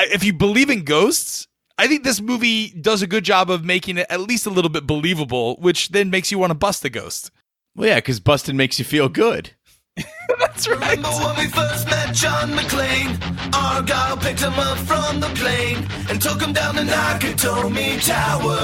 if you believe in ghosts, I think this movie does a good job of making it at least a little bit believable, which then makes you want to bust a ghost. Well, yeah, because busting makes you feel good. That's right. Remember when we first met John McClane? Argyle picked him up from the plane and took him down the Nakatomi Tower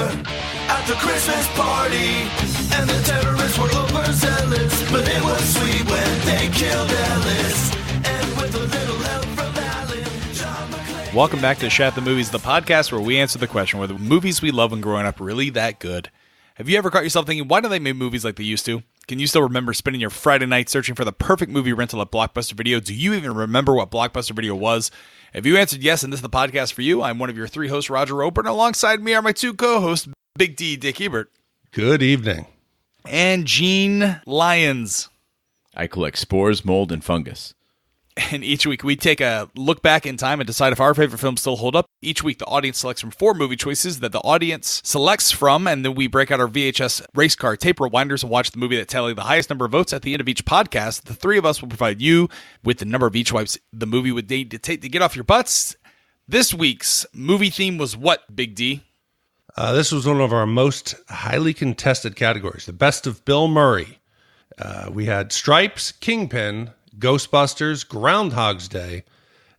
at the Christmas party. And the terrorists were overzealous, but it was sweet when they killed Ellis. And with a little help from Alan, John McClane... Welcome back to Shat the Movies, the podcast where we answer the question, were the movies we love when growing up really that good? Have you ever caught yourself thinking, why don't they make movies like they used to? Can you still remember spending your Friday night searching for the perfect movie rental at Blockbuster Video? Do you even remember what Blockbuster Video was? If you answered yes, and this is the podcast for you, I'm one of your three hosts, Roger Roper, and alongside me are my two co-hosts, Big D, Dick Ebert. Good evening. And Gene Lyons. I collect spores, mold, and fungus. And each week we take a look back in time and decide if our favorite films still hold up. Each week the audience selects from 4 movie choices that the audience selects from, and then we break out our VHS race car tape rewinders and watch the movie that tallied the highest number of votes. At the end of each podcast, the three of us will provide you with the number of each wipes the movie would need to take to get off your butts. This week's movie theme was what, Big D? This was one of our most highly contested categories, the best of Bill Murray. We had Stripes, Kingpin, Ghostbusters, Groundhog's Day,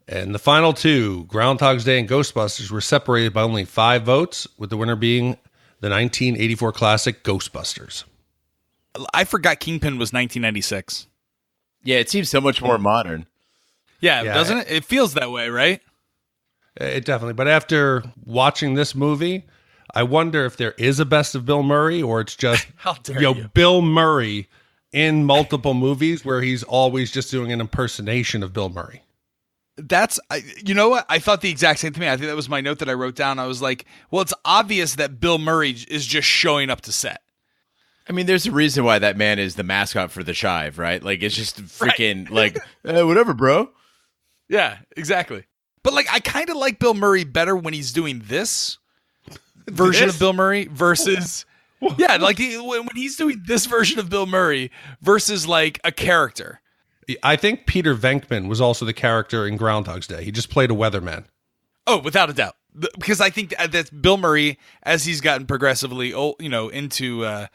and the final two, Groundhog's Day and Ghostbusters, were separated by only 5 votes, with the winner being the 1984 classic Ghostbusters. I forgot Kingpin was 1996. Yeah, it seems so much more modern. Yeah, doesn't it? It feels that way, right? It definitely. But after watching this movie, I wonder if there is a best of Bill Murray, or it's just How dare you. Bill Murray in multiple movies where he's always just doing an impersonation of Bill Murray. You know what? I thought the exact same thing. I think that was my note that I wrote down. I was like, well, it's obvious that Bill Murray is just showing up to set. I mean, there's a reason why that man is the mascot for the Chive, right? Like, it's just freaking, like, whatever, bro. Yeah, exactly. But, like, I kind of like Bill Murray better when he's doing this version of Bill Murray versus... Yeah, like when he's doing this version of Bill Murray versus like a character. I think Peter Venkman was also the character in Groundhog's Day. He just played a weatherman. Oh, without a doubt. Because I think that's Bill Murray, as he's gotten progressively old, into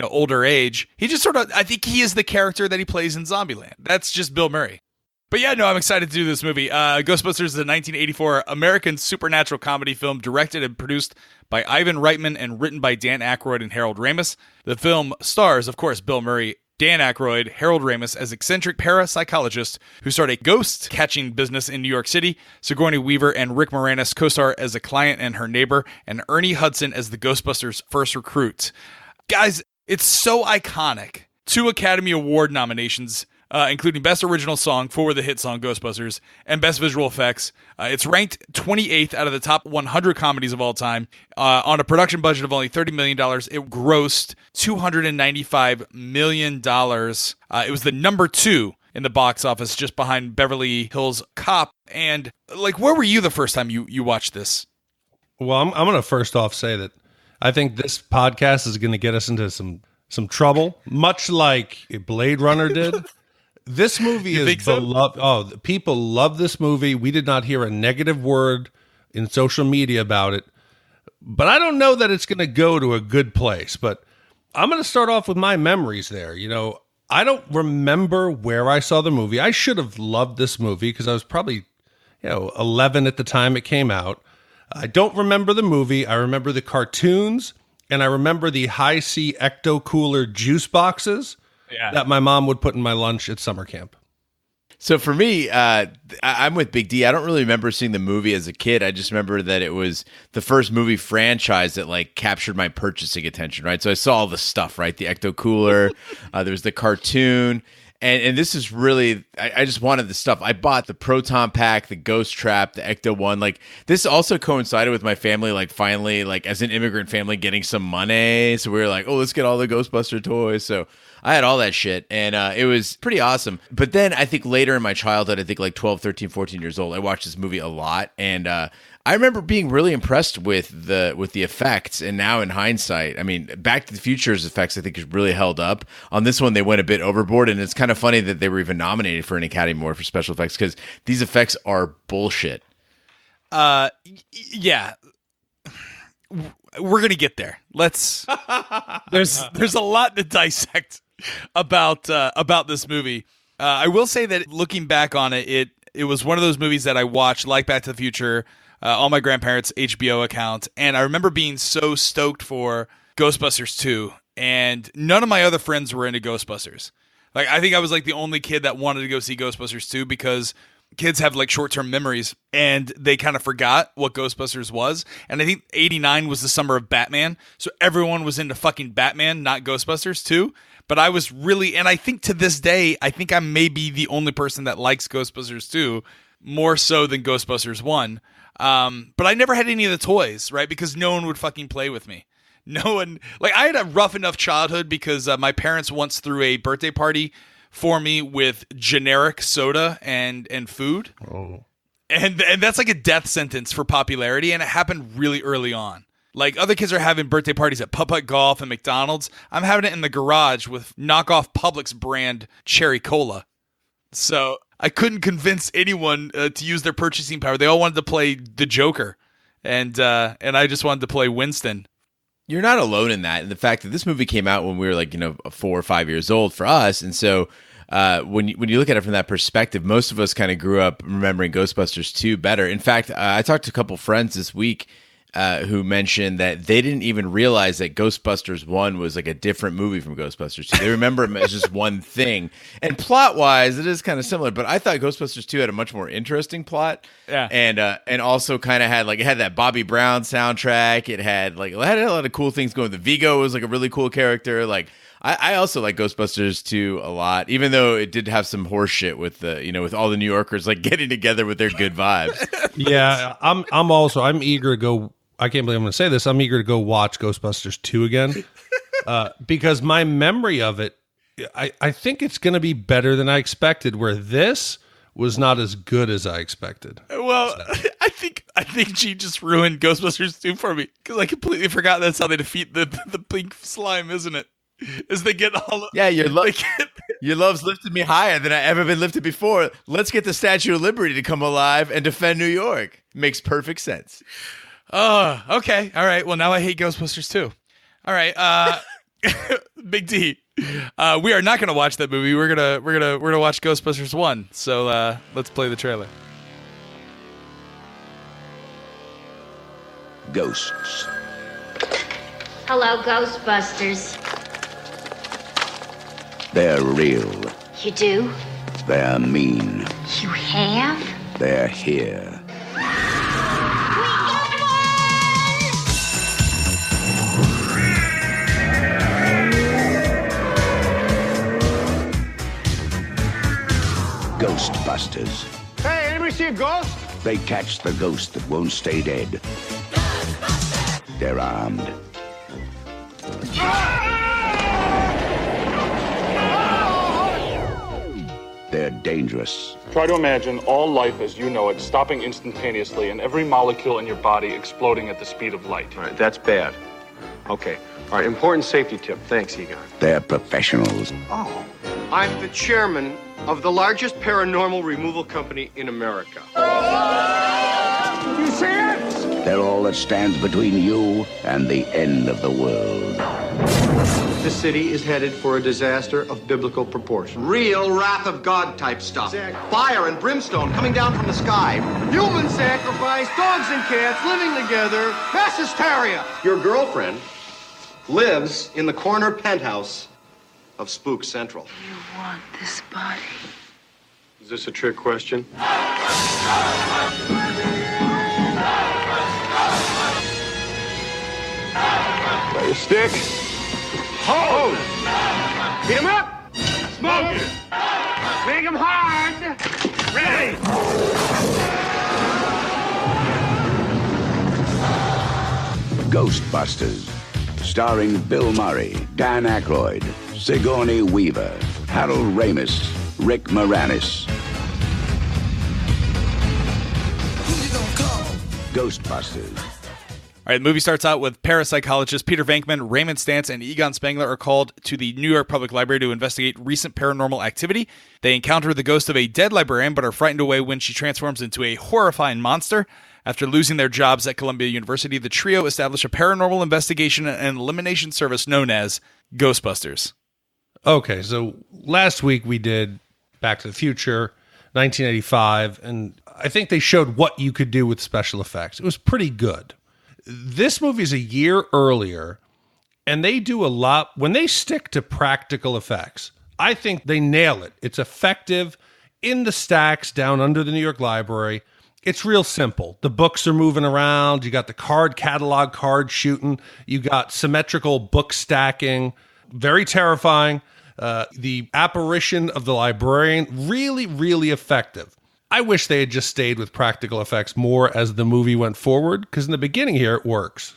older age. He just I think he is the character that he plays in Zombieland. That's just Bill Murray. But yeah, no, I'm excited to do this movie. Ghostbusters is a 1984 American supernatural comedy film directed and produced by Ivan Reitman and written by Dan Aykroyd and Harold Ramis. The film stars, of course, Bill Murray, Dan Aykroyd, Harold Ramis as eccentric parapsychologists who start a ghost-catching business in New York City. Sigourney Weaver and Rick Moranis co-star as a client and her neighbor, and Ernie Hudson as the Ghostbusters' first recruit. Guys, it's so iconic. 2 Academy Award nominations, including Best Original Song for the hit song Ghostbusters and Best Visual Effects. It's ranked 28th out of the top 100 comedies of all time. On a production budget of only $30 million, it grossed $295 million. It was the number 2 in the box office, just behind Beverly Hills Cop. And, like, where were you the first time you watched this? Well, I'm going to first off say that I think this podcast is going to get us into some trouble, much like Blade Runner did. This movie is beloved. Oh, people love this movie. We did not hear a negative word in social media about it. But I don't know that it's going to go to a good place. But I'm going to start off with my memories there. I don't remember where I saw the movie. I should have loved this movie because I was probably, 11 at the time it came out. I don't remember the movie. I remember the cartoons, and I remember the High C Ecto Cooler juice boxes. Yeah. That my mom would put in my lunch at summer camp. So for me, I'm with Big D. I don't really remember seeing the movie as a kid. I just remember that it was the first movie franchise that like captured my purchasing attention, right? So I saw all the stuff, right? The Ecto Cooler, there was the cartoon. And this is really, I just wanted the stuff. I bought the Proton Pack, the Ghost Trap, the Ecto One. Like, this also coincided with my family, like, finally, like, as an immigrant family, getting some money. So we were like, oh, let's get all the Ghostbuster toys. So I had all that shit, and it was pretty awesome. But then I think later in my childhood, I think like 12, 13, 14 years old, I watched this movie a lot. And I remember being really impressed with the effects, and now in hindsight, I mean, Back to the Future's effects I think is really held up. On this one, they went a bit overboard, and it's kind of funny that they were even nominated for an Academy Award for special effects because these effects are bullshit. Yeah. We're going to get there. There's a lot to dissect about this movie. I will say that looking back on it was one of those movies that I watched, like Back to the Future, on my grandparents' HBO account, and I remember being so stoked for Ghostbusters 2, and none of my other friends were into Ghostbusters. Like, I think I was like the only kid that wanted to go see Ghostbusters 2 because kids have like short-term memories and they kind of forgot what Ghostbusters was. And I think 89 was the summer of Batman. So everyone was into fucking Batman, not Ghostbusters 2. But I was really, and I think to this day, I think I may be the only person that likes Ghostbusters 2 more so than Ghostbusters 1. But I never had any of the toys, right? Because no one would fucking play with me. No one, like, I had a rough enough childhood because my parents once threw a birthday party for me with generic soda and food. Oh. And that's like a death sentence for popularity, and it happened really early on. Like, other kids are having birthday parties at Putt-Putt Golf and McDonald's. I'm having it in the garage with knockoff Publix brand Cherry Cola. So I couldn't convince anyone to use their purchasing power. They all wanted to play the Joker, and I just wanted to play Winston. You're not alone in that. And the fact that this movie came out when we were like, 4 or 5 years old for us. And so when you look at it from that perspective, most of us kind of grew up remembering Ghostbusters 2 better. In fact, I talked to a couple friends this week who mentioned that they didn't even realize that Ghostbusters 1 was like a different movie from Ghostbusters 2. They remember it as just one thing. And plot-wise, it is kind of similar, but I thought Ghostbusters 2 had a much more interesting plot. Yeah. And also kind of had it had that Bobby Brown soundtrack. It had a lot of cool things going. The Vigo was like a really cool character. Like, I also like Ghostbusters 2 a lot, even though it did have some horse shit with with all the New Yorkers like getting together with their good vibes. Yeah, I'm eager to go. I can't believe I'm going to say this. I'm eager to go watch Ghostbusters 2 again because my memory of it, I think it's going to be better than I expected, where this was not as good as I expected. Well, I think G just ruined Ghostbusters 2 for me because I completely forgot that's how they defeat the pink slime, isn't it? Is they get all... Yeah, your love's lifted me higher than I ever been lifted before. Let's get the Statue of Liberty to come alive and defend New York. Makes perfect sense. Oh, okay. All right. Well, now I hate Ghostbusters too. All right. Big D. We are not going to watch that movie. We're gonna watch Ghostbusters 1. So let's play the trailer. Ghosts. Hello, Ghostbusters. They're real. You do? They're mean. You have? They're here. Ghostbusters. Hey, anybody see a ghost? They catch the ghost that won't stay dead. They're armed. They're dangerous. Try to imagine all life as you know it stopping instantaneously and every molecule in your body exploding at the speed of light. All right, that's bad. Okay. All right, important safety tip. Thanks, Egon. They're professionals. Oh, I'm the chairman of the largest paranormal removal company in America. You see it? They're all that stands between you and the end of the world. This city is headed for a disaster of biblical proportion. Real wrath of God type stuff. Exactly. Fire and brimstone coming down from the sky. Human sacrifice, dogs and cats living together, mass hysteria. Your girlfriend lives in the corner penthouse of Spook Central. You want this body? Is this a trick question? Got your stick? Hold! Beat him up! Smoke it! Make him hard! Ready! Ghostbusters. Starring Bill Murray, Dan Aykroyd, Sigourney Weaver, Harold Ramis, Rick Moranis. Ghostbusters. All right, the movie starts out with parapsychologists Peter Venkman, Raymond Stantz, and Egon Spengler are called to the New York Public Library to investigate recent paranormal activity. They encounter the ghost of a dead librarian, but are frightened away when she transforms into a horrifying monster. After losing their jobs at Columbia University, the trio established a paranormal investigation and elimination service known as Ghostbusters. Okay, so last week we did Back to the Future, 1985, and I think they showed what you could do with special effects. It was pretty good. This movie is a year earlier, and they do a lot. When they stick to practical effects, I think they nail it. It's effective in the stacks down under the New York Library. It's real simple. The books are moving around. You got the card catalog card shooting. You got symmetrical book stacking. Very terrifying. The apparition of the librarian, really, really effective. I wish they had just stayed with practical effects more as the movie went forward, because in the beginning here, it works.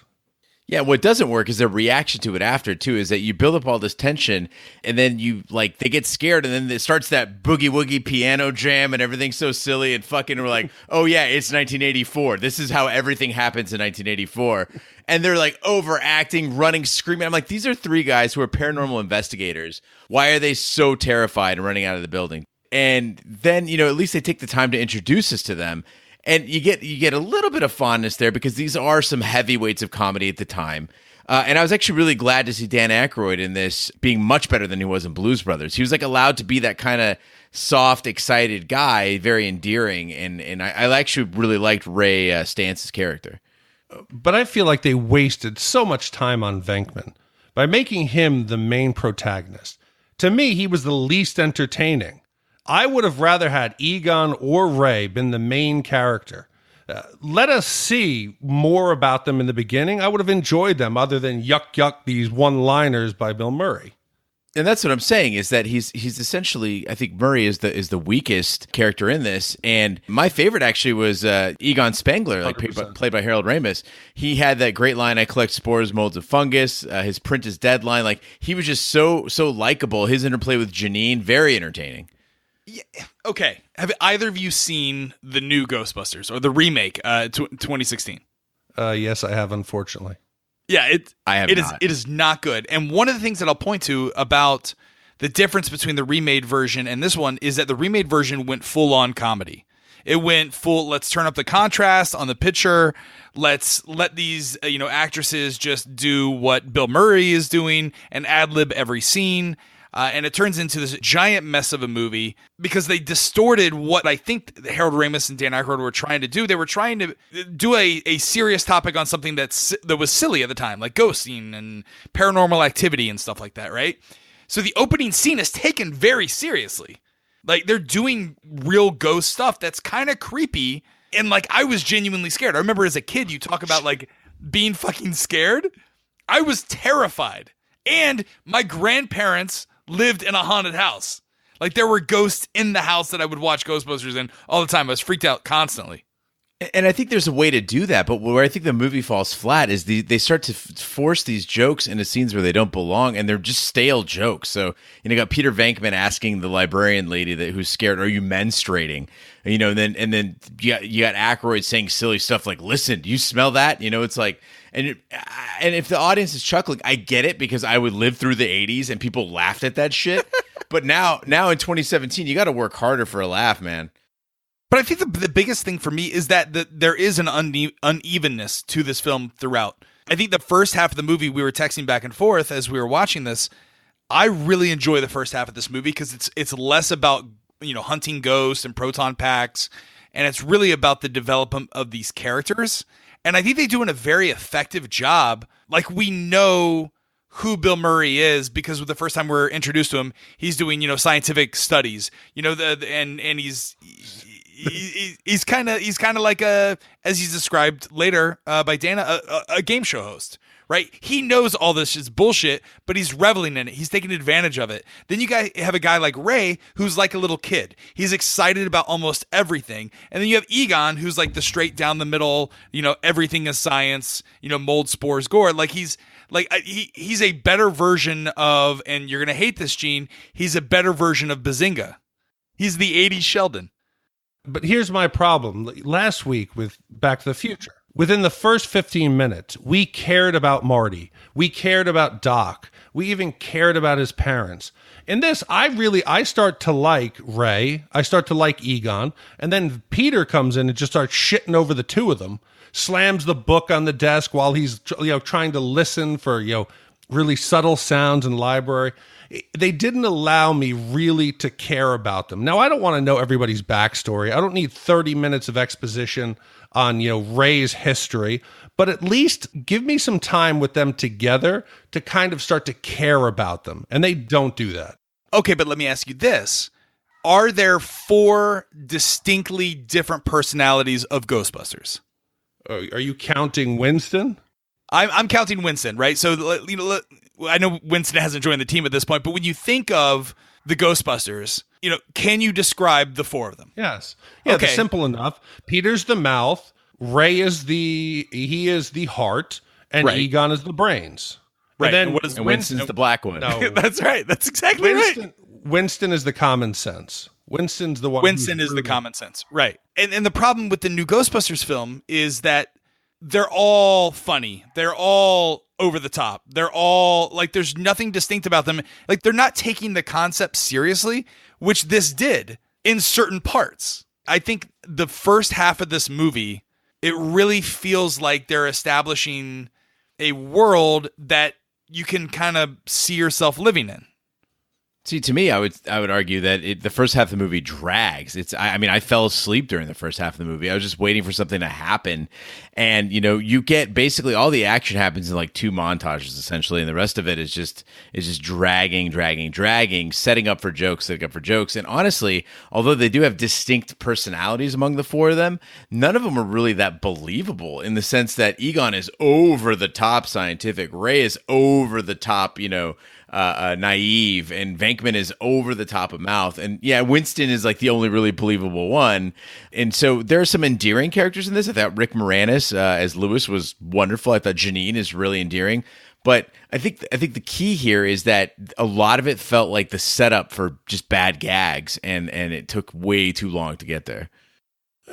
Yeah, what doesn't work is their reaction to it after, too, is that you build up all this tension, and then they get scared, and then it starts that boogie-woogie piano jam, and everything's so silly, and fucking we're like, oh yeah, it's 1984. This is how everything happens in 1984. And they're like overacting, running, screaming. I'm like, these are three guys who are paranormal investigators. Why are they so terrified and running out of the building? And then, at least they take the time to introduce us to them. And you get a little bit of fondness there because these are some heavyweights of comedy at the time. And I was actually really glad to see Dan Aykroyd in this being much better than he was in Blues Brothers. He was allowed to be that kind of soft, excited guy, very endearing. And I actually really liked Ray Stance's character. But I feel like they wasted so much time on Venkman by making him the main protagonist. To me, he was the least entertaining. I would have rather had Egon or Ray been the main character. Let us see more about them in the beginning. I would have enjoyed them other than yuck, these one-liners by Bill Murray. And that's what I'm saying, is that he's essentially, I think Murray is the weakest character in this. And my favorite actually was Egon Spengler, played by Harold Ramis. He had that great line, "I collect spores, molds of fungus." His "print is dead" line. He was just so likable. His interplay with Janine, very entertaining. Yeah. Okay. Have either of you seen the new Ghostbusters or the remake, 2016? Yes, I have, unfortunately. Yeah, it is not good. And one of the things that I'll point to about the difference between the remade version and this one is that the remade version went full on comedy. It went full, let's turn up the contrast on the picture. Let's let these actresses just do what Bill Murray is doing and ad-lib every scene. And it turns into this giant mess of a movie because they distorted what I think Harold Ramis and Dan Aykroyd were trying to do. They were trying to do a serious topic on something that was silly at the time, like ghosting and paranormal activity and stuff like that, right? So the opening scene is taken very seriously. They're doing real ghost stuff that's kind of creepy. And I was genuinely scared. I remember as a kid, you talk about being fucking scared. I was terrified. And my grandparents lived in a haunted house. There were ghosts in the house that I would watch Ghostbusters in all the time. I was freaked out constantly. And I think there's a way to do that, but where I think the movie falls flat is they start to force these jokes into scenes where they don't belong, and they're just stale jokes. So you got Peter Venkman asking the librarian lady who's scared, "Are you menstruating?" And then you got Aykroyd saying silly stuff like, "Listen, do you smell that?" It's like. And if the audience is chuckling, I get it because I would live through the 80s and people laughed at that shit. But now in 2017, you got to work harder for a laugh, man. But I think the biggest thing for me is that there is an unevenness to this film throughout. I think the first half of the movie, we were texting back and forth as we were watching this. I really enjoy the first half of this movie because it's less about hunting ghosts and proton packs, and it's really about the development of these characters. And I think they do a very effective job. We know who Bill Murray is because the first time we're introduced to him, he's doing, scientific studies, and he's kind of like as he's described later by Dana, a game show host, right? He knows all this is bullshit, but he's reveling in it. He's taking advantage of it. Then you have a guy like Ray, who's like a little kid. He's excited about almost everything. And then you have Egon, who's the straight down the middle, everything is science, mold, spores, gore. He's a better version of, and you're going to hate this, Gene, he's a better version of Bazinga. He's the 80s Sheldon. But here's my problem. Last week with Back to the Future, within the first 15 minutes, we cared about Marty. We cared about Doc. We even cared about his parents. In this, I start to like Ray. I start to like Egon. And then Peter comes in and just starts shitting over the two of them, slams the book on the desk while he's trying to listen for really subtle sounds in the library. They didn't allow me really to care about them. Now, I don't want to know everybody's backstory. I don't need 30 minutes of exposition on, Ray's history, but at least give me some time with them together to kind of start to care about them. And they don't do that. Okay, but let me ask you this. Are there 4 distinctly different personalities of Ghostbusters? Are you counting Winston? I'm counting Winston, right? So, I know Winston hasn't joined the team at this point, but when you think of the Ghostbusters, can you describe the 4 of them? Yes. Yeah, okay. Simple enough. Peter's the mouth, Ray is the heart, and right. Egon is the brains. Right. And then Winston's the black one. No. That's right. That's exactly right. Winston is the common sense. Winston's the one. Winston is the common sense. Right. And the problem with the new Ghostbusters film is that they're all funny. They're all over the top. They're all there's nothing distinct about them. They're not taking the concept seriously, which this did in certain parts. I think the first half of this movie, it really feels like they're establishing a world that you can kind of see yourself living in. See, to me, I would argue that the first half of the movie drags. I fell asleep during the first half of the movie. I was just waiting for something to happen, and you get basically all the action happens in 2 montages essentially, and the rest of it is just dragging, setting up for jokes. And honestly, although they do have distinct personalities among the 4 of them, none of them are really that believable in the sense that Egon is over the top scientific, Ray is over the top, naive, and Venkman is over the top of mouth, and Winston is the only really believable one. And so there are some endearing characters in this. I thought Rick Moranis as Lewis was wonderful. I thought Janine is really endearing. But I think the key here is that a lot of it felt like the setup for just bad gags, and it took way too long to get there.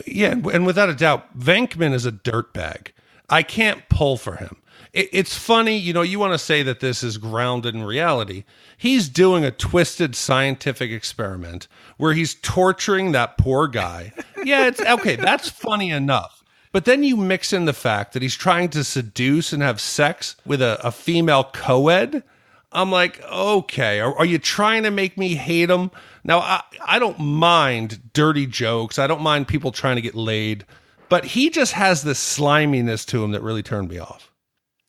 Yeah, and without a doubt, Venkman is a dirtbag. I can't pull for him. It's funny, you want to say that this is grounded in reality. He's doing a twisted scientific experiment where he's torturing that poor guy. Yeah, it's okay. That's funny enough. But then you mix in the fact that he's trying to seduce and have sex with a female co-ed. I'm like, okay, are you trying to make me hate him? Now, I don't mind dirty jokes. I don't mind people trying to get laid. But he just has this sliminess to him that really turned me off.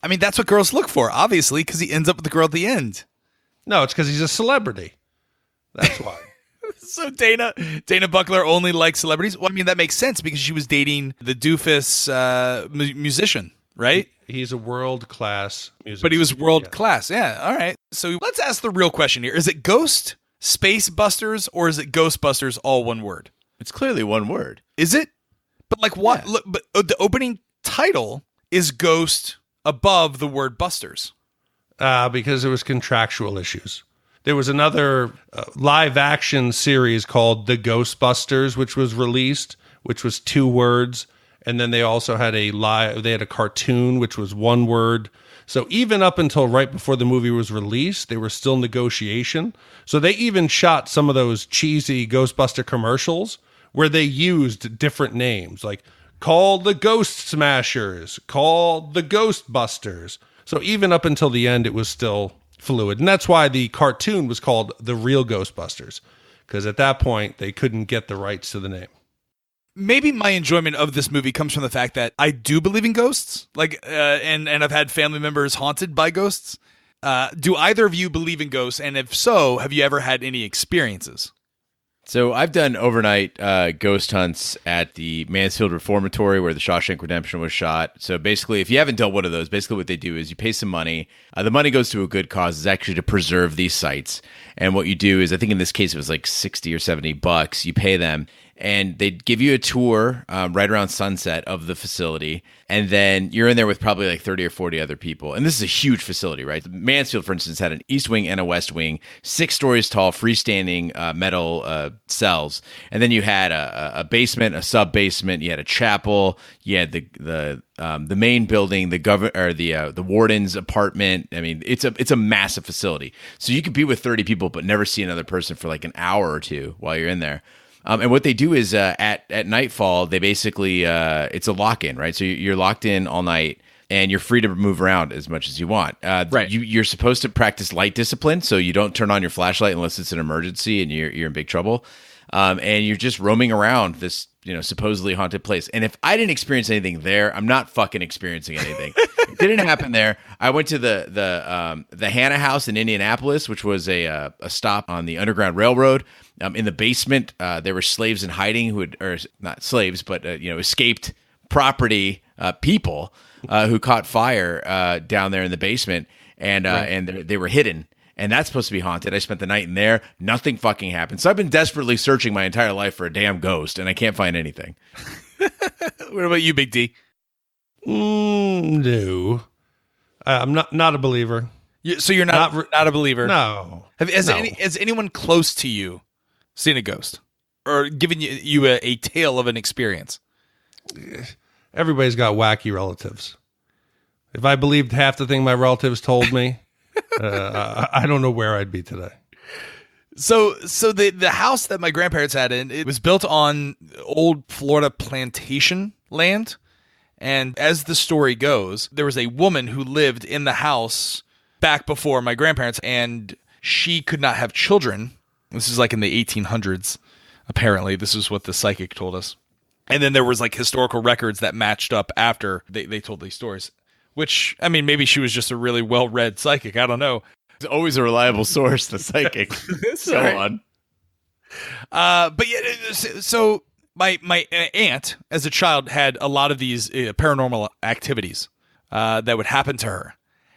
I mean, that's what girls look for, obviously, because he ends up with the girl at the end. No, it's because he's a celebrity. That's why. So Dana Buckler only likes celebrities? Well, I mean, that makes sense because she was dating the doofus musician, right? He's a world-class musician. But he was world-class, yeah. All right. So let's ask the real question here. Is it Ghost, Space Busters, or is it Ghostbusters, all one word? It's clearly one word. Is it? But what? Yeah. Look, but the opening title is Ghost above the word Busters. Because there was contractual issues. There was another live action series called The Ghostbusters, which was released, which was 2 words. And then they also had they had a cartoon, which was 1 word. So even up until right before the movie was released, they were still in negotiation. So they even shot some of those cheesy Ghostbuster commercials where they used different names, like called the Ghost Smashers, called the Ghostbusters. So even up until the end, it was still fluid. And that's why the cartoon was called The Real Ghostbusters, because at that point, they couldn't get the rights to the name. Maybe my enjoyment of this movie comes from the fact that I do believe in ghosts, and I've had family members haunted by ghosts. Do either of you believe in ghosts? And if so, have you ever had any experiences? So I've done overnight ghost hunts at the Mansfield Reformatory where the Shawshank Redemption was shot. So basically, if you haven't done one of those, basically what they do is you pay some money. The money goes to a good cause. It's actually to preserve these sites. And what you do is, I think in this case it was like $60 or $70. You pay them, and they'd give you a tour right around sunset of the facility, and then you're in there with probably like 30 or 40 other people. And this is a huge facility, right? Mansfield, for instance, had an east wing and a west wing, 6 stories tall, freestanding metal cells. And then you had a basement, a sub-basement, you had a chapel, you had the main building, the warden's apartment. I mean, it's a massive facility. So you could be with 30 people but never see another person for like an hour or two while you're in there. And what they do is at nightfall, they basically it's a lock-in, right? So you're locked in all night, and you're free to move around as much as you want. Right. You're supposed to practice light discipline, so you don't turn on your flashlight unless it's an emergency and you're in big trouble. And you're just roaming around this, supposedly haunted place. And if I didn't experience anything there, I'm not fucking experiencing anything. It didn't happen there. I went to the Hannah House in Indianapolis, which was a stop on the Underground Railroad. In the basement, there were slaves in hiding or not slaves, but escaped property people who caught fire down there in the basement, and they were hidden. And that's supposed to be haunted. I spent the night in there. Nothing fucking happened. So I've been desperately searching my entire life for a damn ghost, and I can't find anything. What about you, Big D? No. I'm not a believer. So you're not a believer? No. Has anyone close to you seen a ghost? Or given you a tale of an experience? Everybody's got wacky relatives. If I believed half the thing my relatives told me, I don't know where I'd be today. So the house that my grandparents had it was built on old Florida plantation land. And as the story goes, there was a woman who lived in the house back before my grandparents, and she could not have children. This is like in the 1800s, apparently. This is what the psychic told us. And then there was like historical records that matched up after they told these stories. Which, I mean, maybe she was just a really well-read psychic. I don't know. It's always a reliable source, the psychic. Go on. But yeah, so my aunt, as a child, had a lot of these paranormal activities that would happen to her.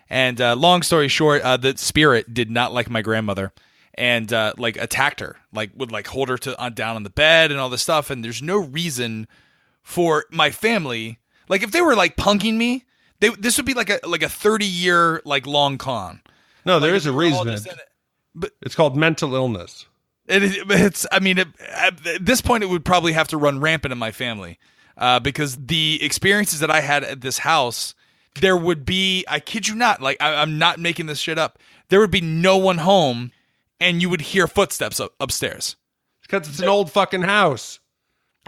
And long story short, the spirit did not like my grandmother and attacked her, would hold her down on the bed and all this stuff. And there's no reason for my family, if they were punking me, this would be like a 30-year long con. No, there is a reason. But it's called mental illness. At this point, it would probably have to run rampant in my family because the experiences that I had at this house, there would be, I kid you not, I'm not making this shit up. There would be no one home, and you would hear footsteps upstairs. Because it's an old fucking house.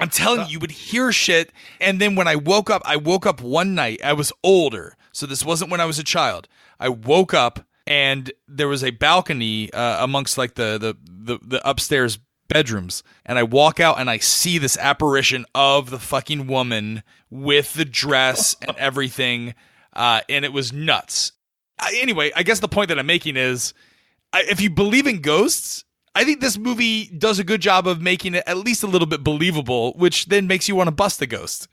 I'm telling you would hear shit. And then when I woke up one night. I was older, so this wasn't when I was a child. I woke up and there was a balcony amongst the upstairs bedrooms. And I walk out and I see this apparition of the fucking woman with the dress and everything. And it was nuts. Anyway, I guess the point that I'm making is if you believe in ghosts, I think this movie does a good job of making it at least a little bit believable, which then makes you want to bust the ghost.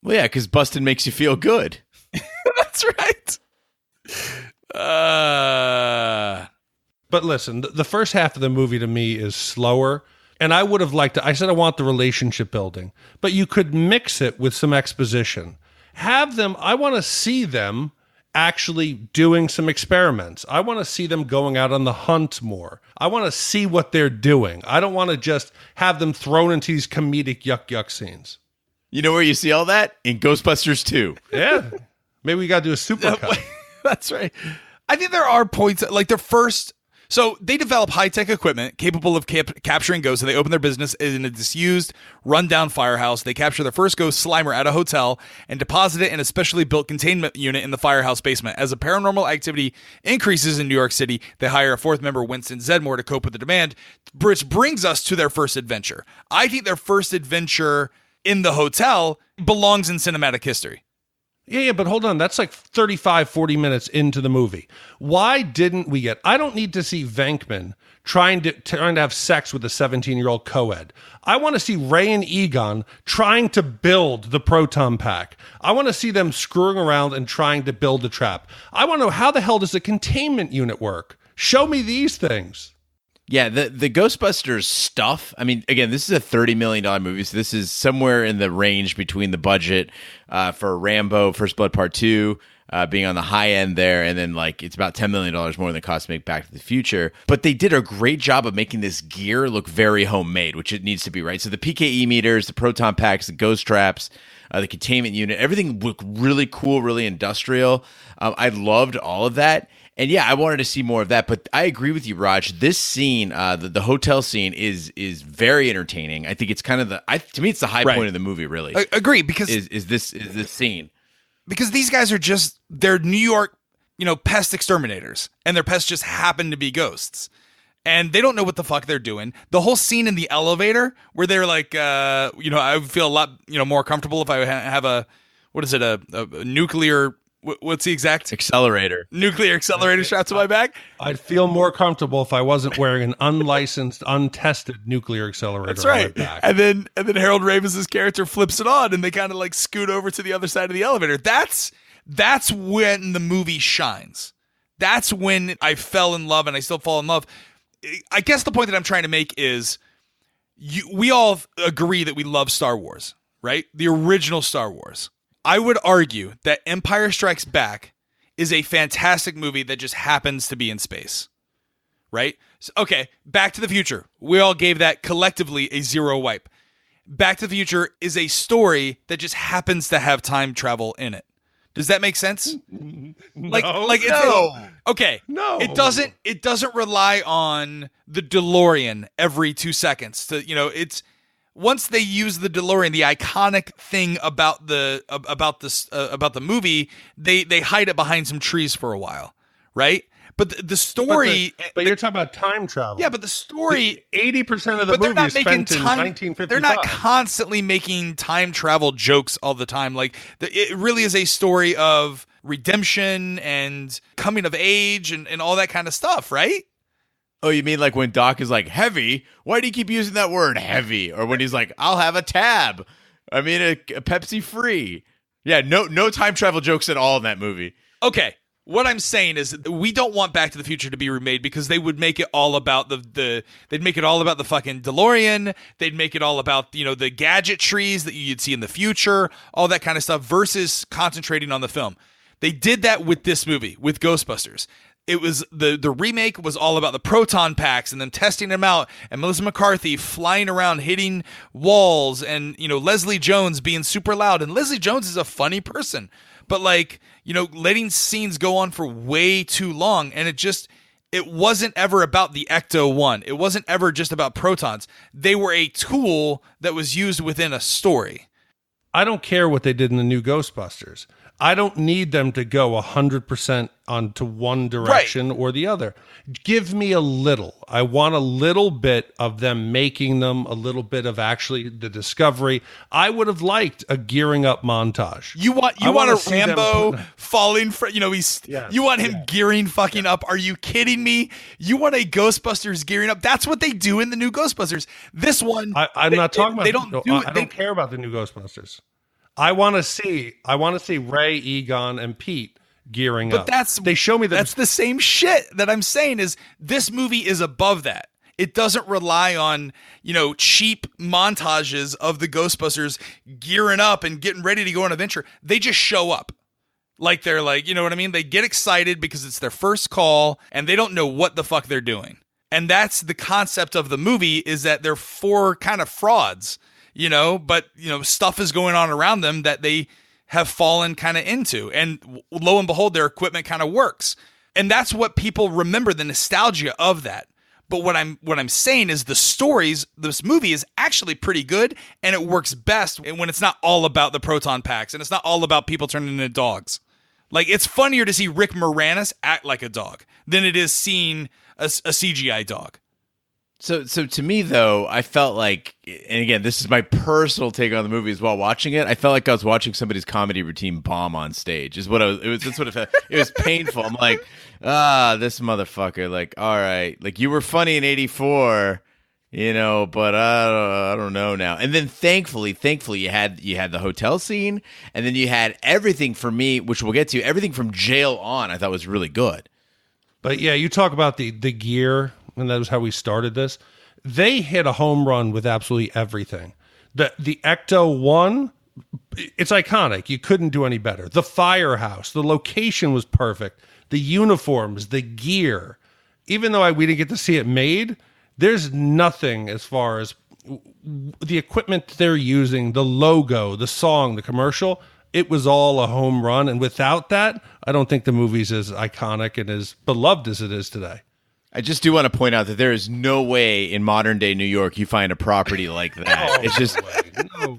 Well, yeah, because busting makes you feel good. That's right. But listen, the first half of the movie to me is slower, and I would have liked to, I said I want the relationship building, but you could mix it with some exposition. I want to see them actually doing some experiments. I want to see them going out on the hunt more. I want to see what they're doing. I don't want to just have them thrown into these comedic yuck scenes. You know where you see all that? In Ghostbusters 2. Yeah. Maybe we got to do a supercut. That's right. I think there are points their first. So they develop high-tech equipment capable of capturing ghosts, and they open their business in a disused, run-down firehouse. They capture their first ghost, Slimer, at a hotel and deposit it in a specially built containment unit in the firehouse basement. As the paranormal activity increases in New York City, they hire a fourth member, Winston Zedmore, to cope with the demand, which brings us to their first adventure. I think their first adventure in the hotel belongs in cinematic history. Yeah, but hold on. That's 35, 40 minutes into the movie. Why didn't we I don't need to see Venkman trying to have sex with a 17-year-old co-ed. I want to see Ray and Egon trying to build the proton pack. I want to see them screwing around and trying to build the trap. I want to know, how the hell does the containment unit work? Show me these things. Yeah, the Ghostbusters stuff. I mean, again, this is a $30 million movie, so this is somewhere in the range between the budget for Rambo, First Blood Part 2, being on the high end there, and then like it's about $10 million more than it costs to make Back to the Future. But they did a great job of making this gear look very homemade, which it needs to be, right? So the PKE meters, the proton packs, the ghost traps, the containment unit, everything looked really cool, really industrial. I loved all of that. And yeah, I wanted to see more of that, but I agree with you, Raj. This scene, the hotel scene, is very entertaining. I think it's kind of to me, it's the high point of the movie. Really, agree, because is this scene, because these guys are they're New York, pest exterminators, and their pests just happen to be ghosts, and they don't know what the fuck they're doing. The whole scene in the elevator where they're like, I would feel a lot, more comfortable if I have a nuclear. What's the exact accelerator? Nuclear accelerator strapped to my back. I'd feel more comfortable if I wasn't wearing an unlicensed, untested nuclear accelerator. That's right. On my back. And then Harold Ramis' character flips it on, and they kind of like scoot over to the other side of the elevator. That's when the movie shines. That's when I fell in love, and I still fall in love. I guess the point that I'm trying to make is, we all agree that we love Star Wars, right? The original Star Wars. I would argue that Empire Strikes Back is a fantastic movie that just happens to be in space, right? So, okay, Back to the Future. We all gave that collectively a 0 wipe. Back to the Future is a story that just happens to have time travel in it. Does that make sense? Okay. No. It doesn't rely on the DeLorean every 2 seconds to, it's once they use the DeLorean, the iconic thing about the movie, they hide it behind some trees for a while, right? But the story, but you're talking about time travel. Yeah, but the story, 80% of the movie is spent in 1955. They're not constantly making time travel jokes all the time. Like it really is a story of redemption and coming of age and all that kind of stuff, right? Oh, you mean like when Doc is like, heavy? Why do you keep using that word, heavy? Or when he's like, I'll have a tab. I mean, a Pepsi free. Yeah, no time travel jokes at all in that movie. Okay, what I'm saying is we don't want Back to the Future to be remade because they would make it all about they'd make it all about the fucking DeLorean. They'd make it all about, the gadget trees that you'd see in the future, all that kind of stuff, versus concentrating on the film. They did that with this movie, with Ghostbusters. It was the remake was all about the proton packs and them testing them out, and Melissa McCarthy flying around hitting walls, and Leslie Jones being super loud. And Leslie Jones is a funny person, but letting scenes go on for way too long, and it wasn't ever about the Ecto-1. It wasn't ever just about protons. They were a tool that was used within a story. I don't care what they did in the new Ghostbusters. I don't need them to go 100% onto one direction or the other. Give me a little. I want a little bit of them making them, a little bit of actually the discovery. I would have liked a gearing up montage. You want a Rambo falling for, you want him gearing fucking up. Are you kidding me? You want a Ghostbusters gearing up? That's what they do in the new Ghostbusters. This one, I'm not talking about. They don't do it. I don't care about the new Ghostbusters. I want to see Ray, Egon, and Pete gearing up. But they show me that's the same shit that I'm saying is this movie is above that. It doesn't rely on, cheap montages of the Ghostbusters gearing up and getting ready to go on an adventure. They just show up. Like they're like, you know what I mean? They get excited because it's their first call and they don't know what the fuck they're doing. And that's the concept of the movie, is that they're 4 kind of frauds. But stuff is going on around them that they have fallen kind of into, and lo and behold, their equipment kind of works, and that's what people remember, the nostalgia of that. But what I'm saying is the stories, this movie is actually pretty good, and it works best when it's not all about the proton packs and it's not all about people turning into dogs. Like, it's funnier to see Rick Moranis act like a dog than it is seeing a CGI dog. So to me, though, I felt like, and again, this is my personal take on the movie as well, watching it, I felt like I was watching somebody's comedy routine bomb on stage, that's what it felt. It was painful. I'm like, this motherfucker, like, all right, like, you were funny in 84, but I don't know now. And then thankfully you had the hotel scene, and then you had everything for me, which we'll get to, everything from jail on, I thought was really good. But yeah, you talk about the gear. and that was how we started this. They hit a home run with absolutely everything. The Ecto-1, it's iconic. You couldn't do any better. The firehouse, the location was perfect. The uniforms, the gear. Even though we didn't get to see it made, there's nothing as far as the equipment they're using, the logo, the song, the commercial. It was all a home run. And without that, I don't think the movie's as iconic and as beloved as it is today. I just do want to point out that there is no way in modern day New York you find a property like that. It's just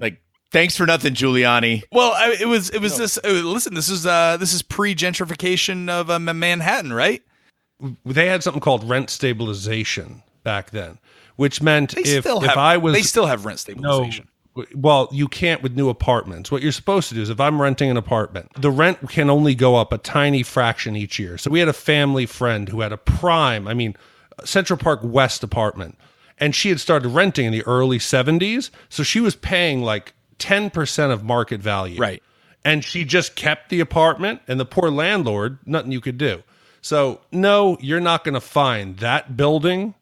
like, thanks for nothing, Giuliani. Well, it was this. Listen, this is pre-gentrification of Manhattan, right? They had something called rent stabilization back then, which meant they still have rent stabilization. Well, you can't with new apartments. What you're supposed to do is if I'm renting an apartment, the rent can only go up a tiny fraction each year. So we had a family friend who had a Central Park West apartment, and she had started renting in the early 70s. So she was paying like 10% of market value. Right. And she just kept the apartment, and the poor landlord, nothing you could do. So no, you're not going to find that building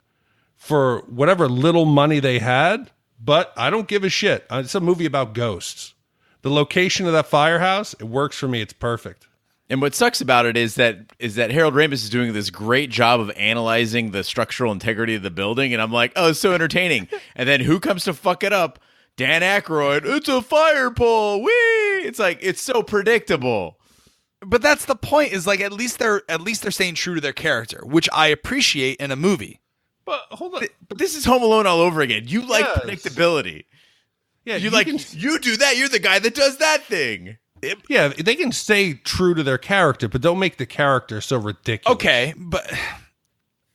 for whatever little money they had. But I don't give a shit. It's a movie about ghosts. The location of that firehouse, it works for me. It's perfect. And what sucks about it is that Harold Ramis is doing this great job of analyzing the structural integrity of the building, and I'm like, oh, it's so entertaining. And then who comes to fuck it up? Dan Aykroyd. It's a fire pole. Whee! It's like, it's so predictable. But that's the point. Is like at least they're staying true to their character, which I appreciate in a movie. But hold on. But this is Home Alone all over again. You like predictability. Yeah, you do that. You're the guy that does that thing. Yeah, they can stay true to their character, but don't make the character so ridiculous. Okay, but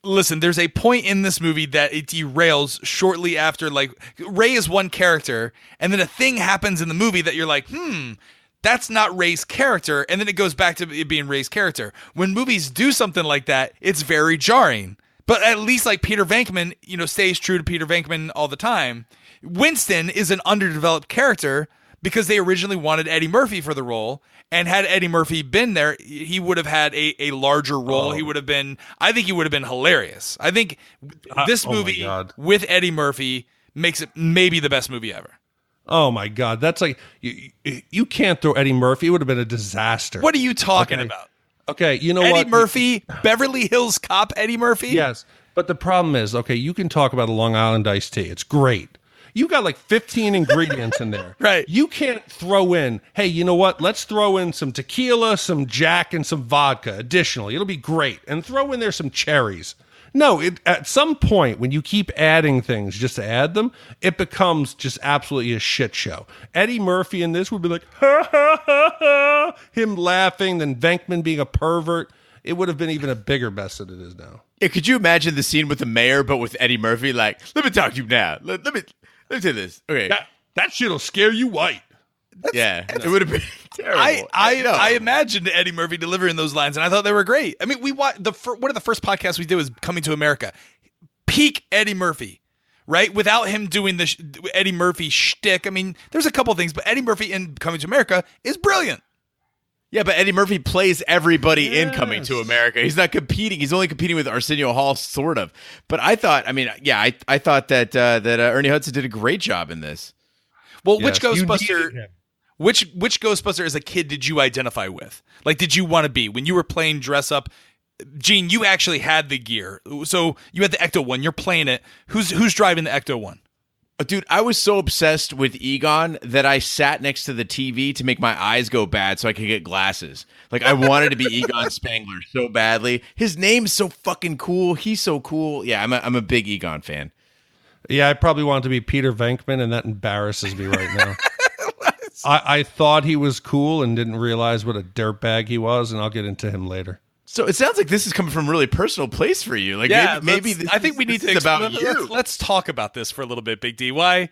listen, there's a point in this movie that it derails shortly after, like, Ray is one character, and then a thing happens in the movie that you're like, that's not Ray's character, and then it goes back to it being Ray's character. When movies do something like that, it's very jarring. But at least, like, Peter Venkman, stays true to Peter Venkman all the time. Winston is an underdeveloped character because they originally wanted Eddie Murphy for the role, and had Eddie Murphy been there, he would have had a larger role. I think he would have been hilarious. I think this movie with Eddie Murphy makes it maybe the best movie ever. Oh my God. That's like, you can't throw Eddie Murphy. It would have been a disaster. What are you talking about? Okay, you know Eddie what? Eddie Murphy, Beverly Hills Cop Eddie Murphy? Yes, but the problem is, okay, you can talk about a Long Island iced tea. It's great. You got like 15 ingredients in there. Right. You can't throw in, hey, you know what? Let's throw in some tequila, some Jack, and some vodka additionally. It'll be great. And throw in there some cherries. No, at some point when you keep adding things just to add them, it becomes just absolutely a shit show. Eddie Murphy in this would be like, ha, ha, ha, ha, him laughing, then Venkman being a pervert. It would have been even a bigger mess than it is now. Yeah, could you imagine the scene with the mayor, but with Eddie Murphy? Like, let me talk to you now. Let me do this. Okay, that shit'll scare you white. It would have been terrible. I imagined Eddie Murphy delivering those lines, and I thought they were great. I mean, one of the first podcasts we did was Coming to America. Peak Eddie Murphy, right? Without him doing the Eddie Murphy shtick. I mean, there's a couple things, but Eddie Murphy in Coming to America is brilliant. Yeah, but Eddie Murphy plays everybody in Coming to America. He's not competing. He's only competing with Arsenio Hall, sort of. But I thought that Ernie Hudson did a great job in this. Well, which Ghostbuster as a kid did you identify with? Like, did you want to be? When you were playing dress up, Gene, you actually had the gear. So you had the Ecto-1. You're playing it. Who's driving the Ecto-1? Dude, I was so obsessed with Egon that I sat next to the TV to make my eyes go bad so I could get glasses. Like, I wanted to be Egon Spangler so badly. His name's so fucking cool. He's so cool. Yeah, I'm a big Egon fan. Yeah, I probably want to be Peter Venkman, and that embarrasses me right now. I thought he was cool and didn't realize what a dirtbag he was, and I'll get into him later. So it sounds like this is coming from a really personal place for you. Like, yeah, maybe I think we need to about you. Let's talk about this for a little bit, Big D. Why?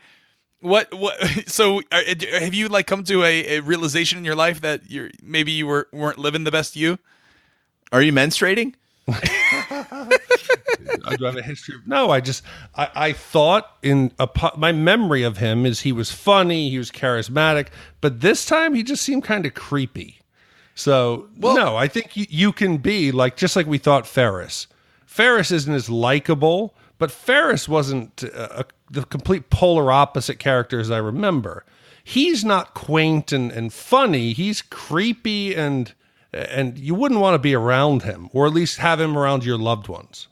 What? So, have you like come to a realization in your life that maybe you weren't living the best you? Are you menstruating? Do I have a history? No, I thought my memory of him is he was funny, he was charismatic, but this time he just seemed kind of creepy. So, no, I think you can be like, just like we thought Ferris Ferris isn't as likable, but Ferris wasn't the complete polar opposite character as I remember. He's not quaint and funny. He's creepy and you wouldn't want to be around him, or at least have him around your loved ones.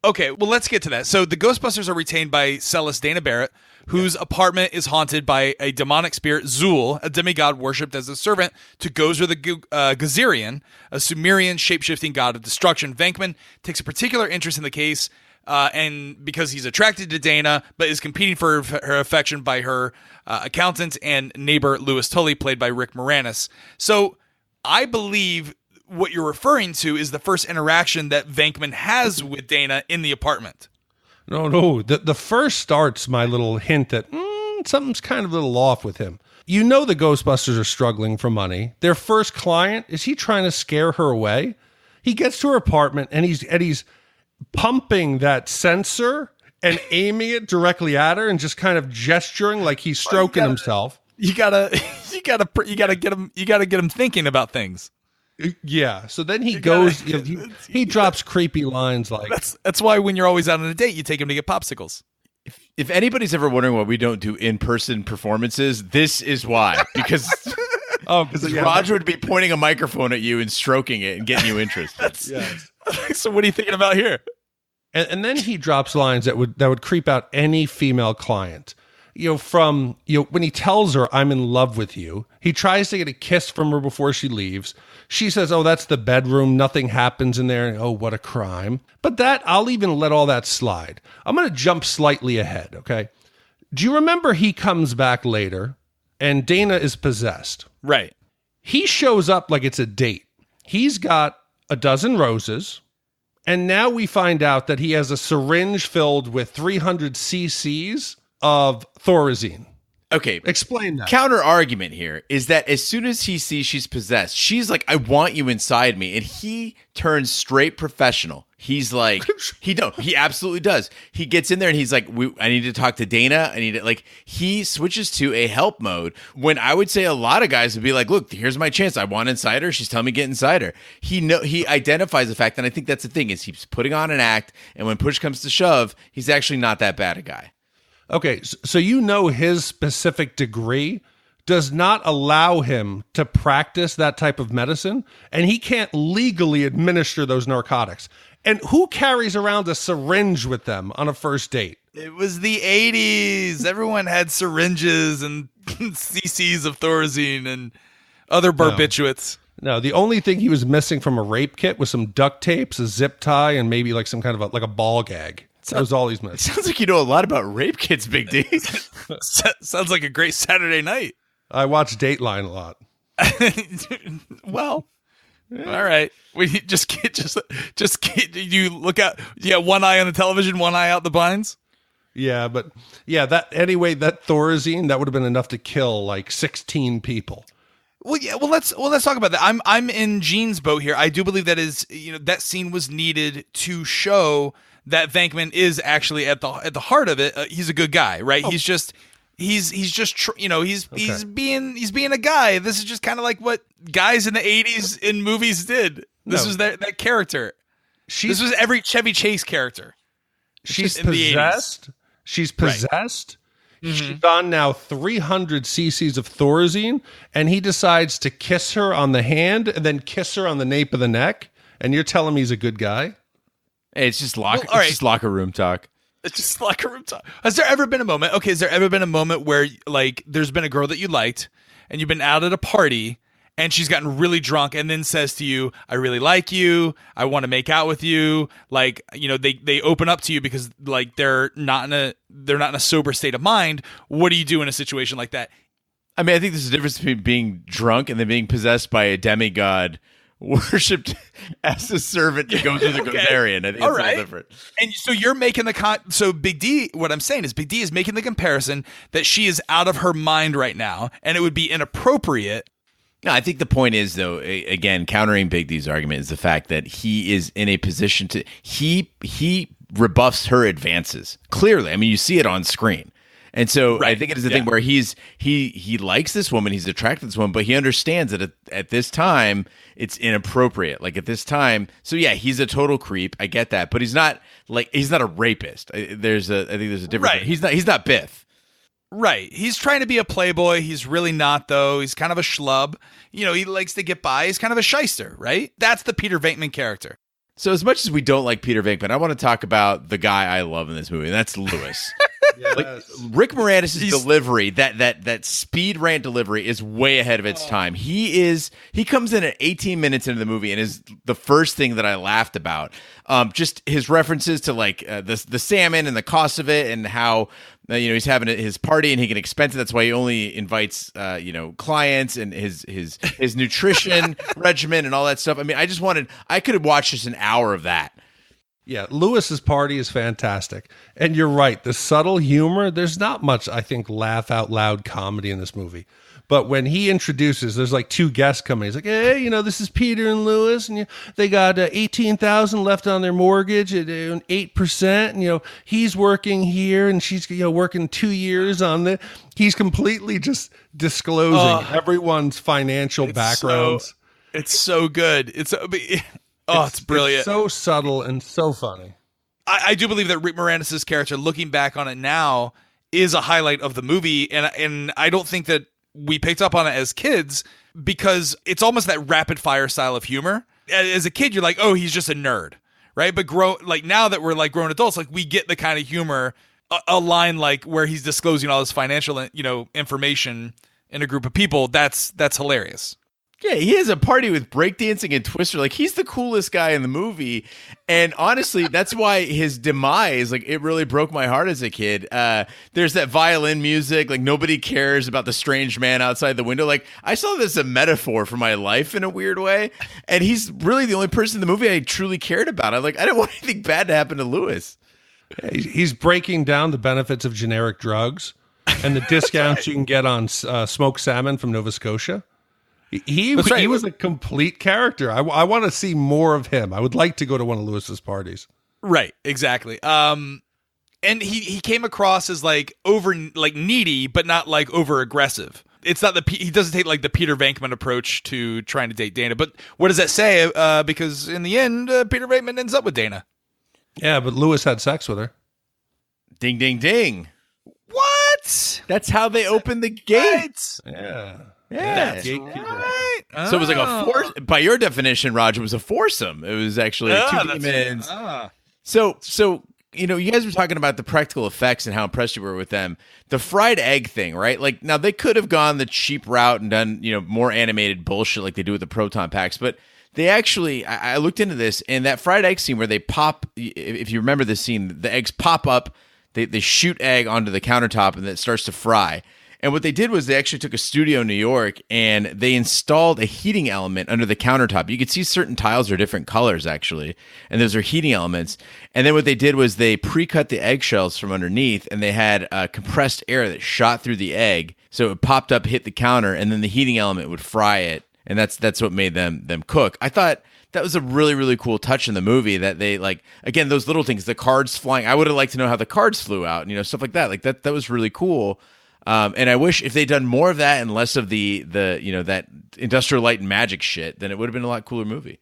Okay, well, let's get to that. So the Ghostbusters are retained by cellist Dana Barrett, whose apartment is haunted by a demonic spirit, Zul, a demigod worshipped as a servant to Gozer the Gazarian, a Sumerian shape-shifting god of destruction. Venkman takes a particular interest in the case, and because he's attracted to Dana, but is competing for her affection by her accountant and neighbor, Louis Tully, played by Rick Moranis. So I believe what you're referring to is the first interaction that Venkman has with Dana in the apartment. No. The first starts my little hint that something's kind of a little off with him. You know the Ghostbusters are struggling for money. Their first client, is he trying to scare her away? He gets to her apartment and he's pumping that sensor and aiming it directly at her and just kind of gesturing like he's stroking himself. You gotta get him thinking about things. Yeah. So then he goes, he drops creepy lines like that's why when you're always out on a date, you take him to get popsicles. If anybody's ever wondering why we don't do in-person performances, this is why. Because Roger would be pointing a microphone at you and stroking it and getting you interested. So what are you thinking about here? And then he drops lines that would creep out any female client. When he tells her, "I'm in love with you," he tries to get a kiss from her before she leaves. She says, "Oh, that's the bedroom. Nothing happens in there." And, "Oh, what a crime." But I'll even let all that slide. I'm going to jump slightly ahead, okay? Do you remember he comes back later and Dana is possessed? Right. He shows up like it's a date. He's got a dozen roses. And now we find out that he has a syringe filled with 300 cc's of Thorazine. Okay. Explain that. Counter argument here is that as soon as he sees she's possessed, she's like, "I want you inside me." And he turns straight professional. He's like, he absolutely does. He gets in there and he's like, "I need to talk to Dana. He switches to a help mode when I would say a lot of guys would be like, "Look, here's my chance. I want inside her. She's telling me to get inside her." He identifies the fact, and I think that's the thing, is he's putting on an act. And when push comes to shove, he's actually not that bad a guy. Okay, so his specific degree does not allow him to practice that type of medicine, and he can't legally administer those narcotics. And who carries around a syringe with them on a first date? It was the 80s. Everyone had syringes and cc's of Thorazine and other barbiturates. No, the only thing he was missing from a rape kit was some duct tapes, a zip tie, and maybe like some kind of a ball gag. That was all he's missing. Sounds like you know a lot about rape kits, Big D. Sounds like a great Saturday night. I watch Dateline a lot. Well, all right. We just you look out. Yeah, one eye on the television, one eye out the blinds. Yeah, but that Thorazine, that would have been enough to kill like 16 people. Well, yeah. Well, let's talk about that. I'm in Gene's boat here. I do believe that scene was needed to show that Venkman is actually at the heart of it. He's a good guy, right? Oh. He's being a guy. This is just kind of like what guys in the 80s in movies did. This was that character. This was every Chevy Chase character. She's possessed. She's possessed. Right. Mm-hmm. She's on now 300 cc's of Thorazine, and he decides to kiss her on the hand and then kiss her on the nape of the neck. And you're telling me he's a good guy? Hey, it's just locker room talk. It's just locker room talk. Has there ever been a moment? Okay, has there ever been a moment where like there's been a girl that you liked and you've been out at a party and she's gotten really drunk and then says to you, "I really like you. I want to make out with you." Like, they open up to you because like they're not in a sober state of mind. What do you do in a situation like that? I mean, I think there's a difference between being drunk and then being possessed by a demigod worshipped as a servant to go through the Gozerian. I think it's a little different. And so you're making so Big D, what I'm saying is Big D is making the comparison that she is out of her mind right now, and it would be inappropriate. No, I think the point is, though, again, countering Big D's argument is the fact that he is in a position to he rebuffs her advances. Clearly, I mean, you see it on screen. And so I Right. think it is the thing where he likes this woman, he's attracted to this woman, but he understands that at this time it's inappropriate. Like at this time, so yeah, he's a total creep. I get that, but he's not a rapist. I think there's a difference. Right. He's not Biff. Right. He's trying to be a playboy. He's really not, though. He's kind of a schlub. You know, he likes to get by. He's kind of a shyster, right? That's the Peter Venkman character. So as much as we don't like Peter Venkman, I want to talk about the guy I love in this movie, and that's Lewis. Like Rick Moranis' delivery, that speed rant delivery is way ahead of its time. He comes in at 18 minutes into the movie and is the first thing that I laughed about. Just his references to like the salmon and the cost of it, and how he's having his party and he can expense it. That's why he only invites clients, and his nutrition regimen and all that stuff. I mean, I could have watched just an hour of that. Yeah, Lewis's party is fantastic. And you're right, the subtle humor, there's not much, I think, laugh out loud comedy in this movie. But when he introduces, there's like two guests coming. He's like, hey, this is Peter and Lewis, and they got $18,000 left on their mortgage at 8%. And he's working here, and she's working 2 years on it. He's completely just disclosing everyone's financial backgrounds. It's so good. It's brilliant. It's so subtle and so funny. I do believe that Rick Moranis' character, looking back on it now, is a highlight of the movie, and I don't think that we picked up on it as kids because it's almost that rapid fire style of humor. As a kid, you're like, oh, he's just a nerd, right? But now that we're like grown adults, like we get the kind of humor, a line like where he's disclosing all this financial, information in a group of people. That's hilarious. Yeah, he has a party with breakdancing and Twister. Like, he's the coolest guy in the movie. And honestly, that's why his demise, like, it really broke my heart as a kid. There's that violin music. Like, nobody cares about the strange man outside the window. Like, I saw this as a metaphor for my life in a weird way. And he's really the only person in the movie I truly cared about. I didn't want anything bad to happen to Lewis. He's breaking down the benefits of generic drugs and the discounts you can get on smoked salmon from Nova Scotia. He was a complete character. I want to see more of him. I would like to go to one of Lewis's parties. Right, exactly. And he came across as like needy, but not like over aggressive. It's not he doesn't take like the Peter Venkman approach to trying to date Dana. But what does that say? Because in the end, Peter Venkman ends up with Dana. Yeah, but Lewis had sex with her. Ding, ding, ding. What? That's how they opened the gates. Yeah. Yeah, that's right. So it was like a by your definition, Roger, it was a foursome. It was actually two demons. So you guys were talking about the practical effects and how impressed you were with them. The fried egg thing, right? Like, now they could have gone the cheap route and done more animated bullshit like they do with the proton packs, but they actually, I looked into this, and that fried egg scene where they pop, if you remember this scene, the eggs pop up, they shoot egg onto the countertop, and it starts to fry. And what they did was they actually took a studio in New York and they installed a heating element under the countertop. You could see certain tiles are different colors, actually, and those are heating elements. And then what they did was they pre-cut the eggshells from underneath, and they had compressed air that shot through the egg. So it popped up, hit the counter, and then the heating element would fry it. And that's what made them cook. I thought that was a really, really cool touch in the movie that they, like, again, those little things, the cards flying. I would have liked to know how the cards flew out, stuff like that. Like that was really cool. And I wish if they'd done more of that and less of the that Industrial Light and Magic shit, then it would have been a lot cooler movie.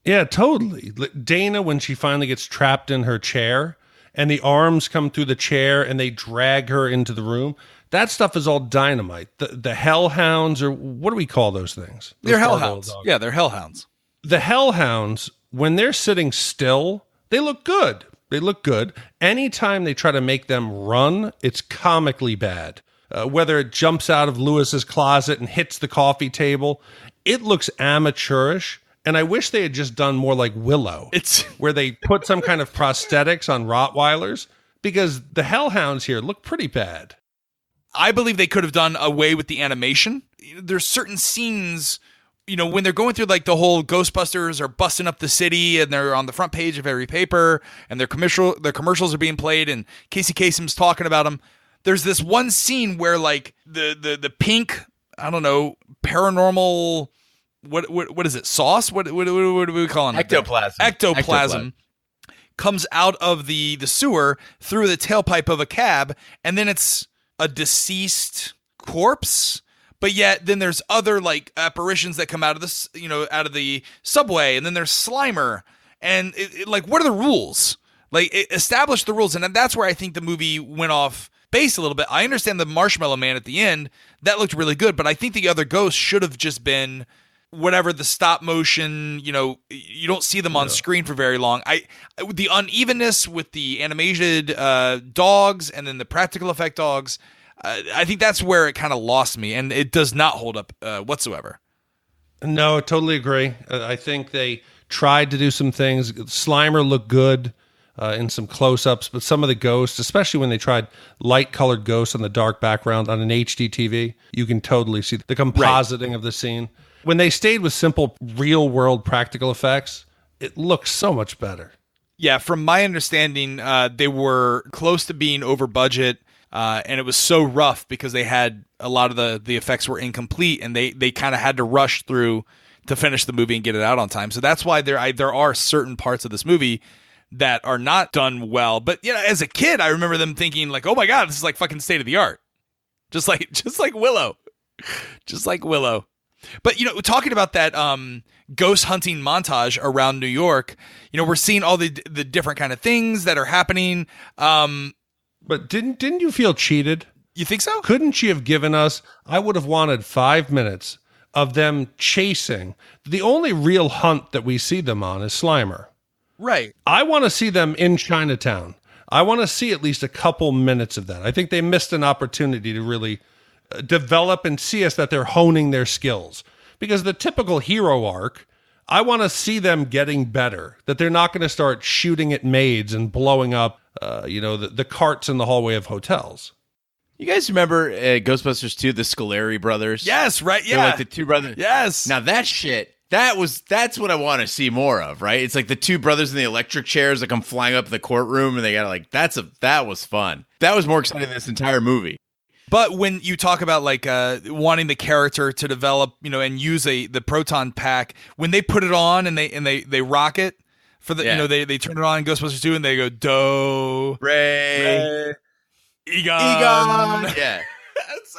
Yeah, totally. Dana, when she finally gets trapped in her chair and the arms come through the chair and they drag her into the room, that stuff is all dynamite. The hellhounds, or what do we call those things? They're hellhounds. Yeah, they're hellhounds. The hellhounds, when they're sitting still, they look good. They look good. Anytime they try to make them run, it's comically bad. Whether it jumps out of Lewis's closet and hits the coffee table, it looks amateurish. And I wish they had just done more like Willow, where they put some kind of prosthetics on Rottweilers, because the hellhounds here look pretty bad. I believe they could have done away with the animation. There's certain scenes, when they're going through like the whole Ghostbusters are busting up the city and they're on the front page of every paper and their commercials are being played and Casey Kasem's talking about them. There's this one scene where like the pink, I don't know, paranormal, what is it? Sauce? What are we calling it? Ectoplasm. Ectoplasm comes out of the sewer through the tailpipe of a cab, and then it's a deceased corpse. But yet then there's other like apparitions that come out of this, out of the subway, and then there's Slimer. And like, what are the rules? Like, establish the rules. And that's where I think the movie went off base a little bit. I understand the Marshmallow Man at the end. That looked really good. But I think the other ghosts should have just been whatever the stop motion, you don't see them on screen for very long. The unevenness with the animated dogs and then the practical effect dogs, I think that's where it kind of lost me. And it does not hold up whatsoever. No, I totally agree. I think they tried to do some things. Slimer looked good in some close-ups, but some of the ghosts, especially when they tried light-colored ghosts on the dark background on an HD TV, you can totally see the compositing of the scene. When they stayed with simple real-world practical effects, it looks so much better. Yeah, from my understanding, they were close to being over budget, and it was so rough because they had a lot of the effects were incomplete, and they kind of had to rush through to finish the movie and get it out on time. So that's why there are certain parts of this movie that are not done well. But as a kid, I remember them thinking like, "Oh my god, this is like fucking state of the art," just like Willow, just like Willow. But talking about that ghost hunting montage around New York, we're seeing all the different kind of things that are happening. But didn't you feel cheated? You think so? Couldn't she have given us? I would have wanted 5 minutes of them chasing. The only real hunt that we see them on is Slimer. Right. I want to see them in Chinatown. I want to see at least a couple minutes of that. I think they missed an opportunity to really develop and see us that they're honing their skills. Because the typical hero arc, I want to see them getting better. That they're not going to start shooting at maids and blowing up, the carts in the hallway of hotels. You guys remember Ghostbusters 2, the Scoleri brothers? Yes, right, yeah. They're like the two brothers. Yes. Now that shit, that's what I want to see more of, right? It's like the two brothers in the electric chairs that come flying up in the courtroom, and they got that was fun. That was more exciting than this entire movie. But when you talk about like wanting the character to develop, and use the proton pack, when they put it on and they rock it for the, they turn it on in Ghostbusters 2 and they go do Ray. Egon. Yeah.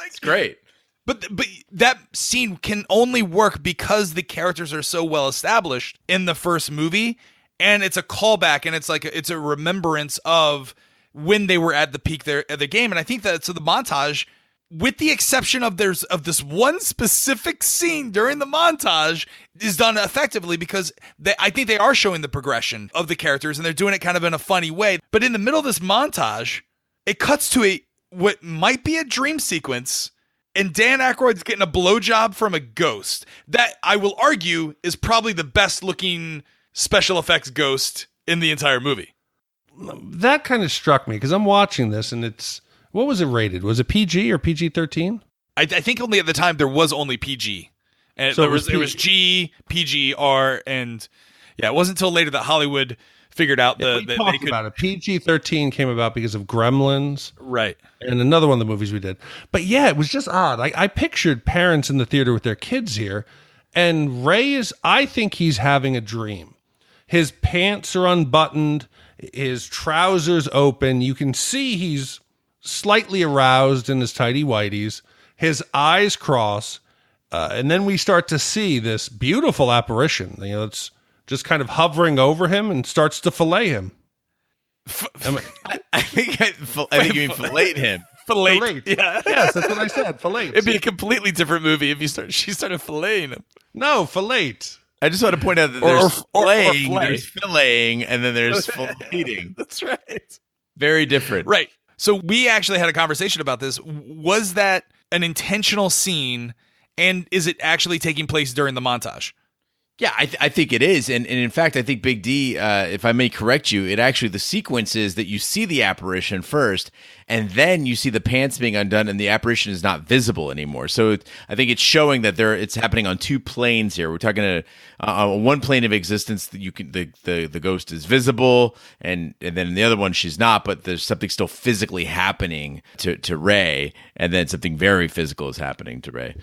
It's great. But that scene can only work because the characters are so well established in the first movie, and it's a callback, and it's a remembrance of when they were at the peak of the game. And I think that the montage, with the exception of this one specific scene during the montage, is done effectively because I think they are showing the progression of the characters, and they're doing it kind of in a funny way. But in the middle of this montage, it cuts to what might be a dream sequence, and Dan Aykroyd's getting a blowjob from a ghost. That, I will argue, is probably the best looking special effects ghost in the entire movie. That kind of struck me because I'm watching this, and what was it rated? Was it PG or PG-13? I think only at the time there was only PG. And so it was G, PG, R, and it wasn't until later that Hollywood figured out that they could. About it. PG-13 came about because of Gremlins. Right. And another one of the movies we did. But it was just odd. I pictured parents in the theater with their kids here, and Ray I think he's having a dream. His pants are unbuttoned, his trousers open. You can see he's slightly aroused in his tighty whities. His eyes cross, and then we start to see this beautiful apparition. It's just kind of hovering over him and starts to fillet him. I think you mean fillet him. Fillet. Yeah. Yes, that's what I said. Fillet. It'd be a completely different movie if she started filleting him. No, fillet. I just want to point out that there's filleting, there's filleting, and then there's filleting. That's right. Very different. Right. So we actually had a conversation about this. Was that an intentional scene, and is it actually taking place during the montage? Yeah, I think it is. And in fact, I think Big D, if I may correct you, the sequence is that you see the apparition first, and then you see the pants being undone, and the apparition is not visible anymore. So I think it's showing that it's happening on two planes here. We're talking on one plane of existence that the ghost is visible, and then in the other one she's not, but there's something still physically happening to Ray, and then something very physical is happening to Ray.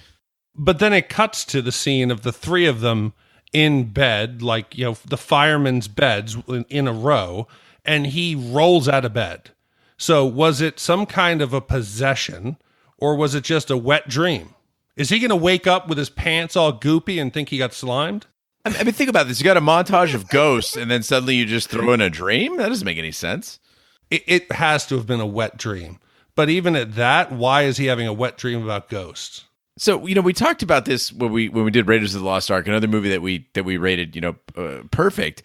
But then it cuts to the scene of the three of them in bed, like, the firemen's beds in a row, and he rolls out of bed. So was it some kind of a possession, or was it just a wet dream? Is he going to wake up with his pants all goopy and think he got slimed? I mean, think about this. You got a montage of ghosts, and then suddenly you just throw in a dream? That doesn't make any sense. It has to have been a wet dream. But even at that, why is he having a wet dream about ghosts? So, we talked about this when we did Raiders of the Lost Ark, another movie that we rated, perfect.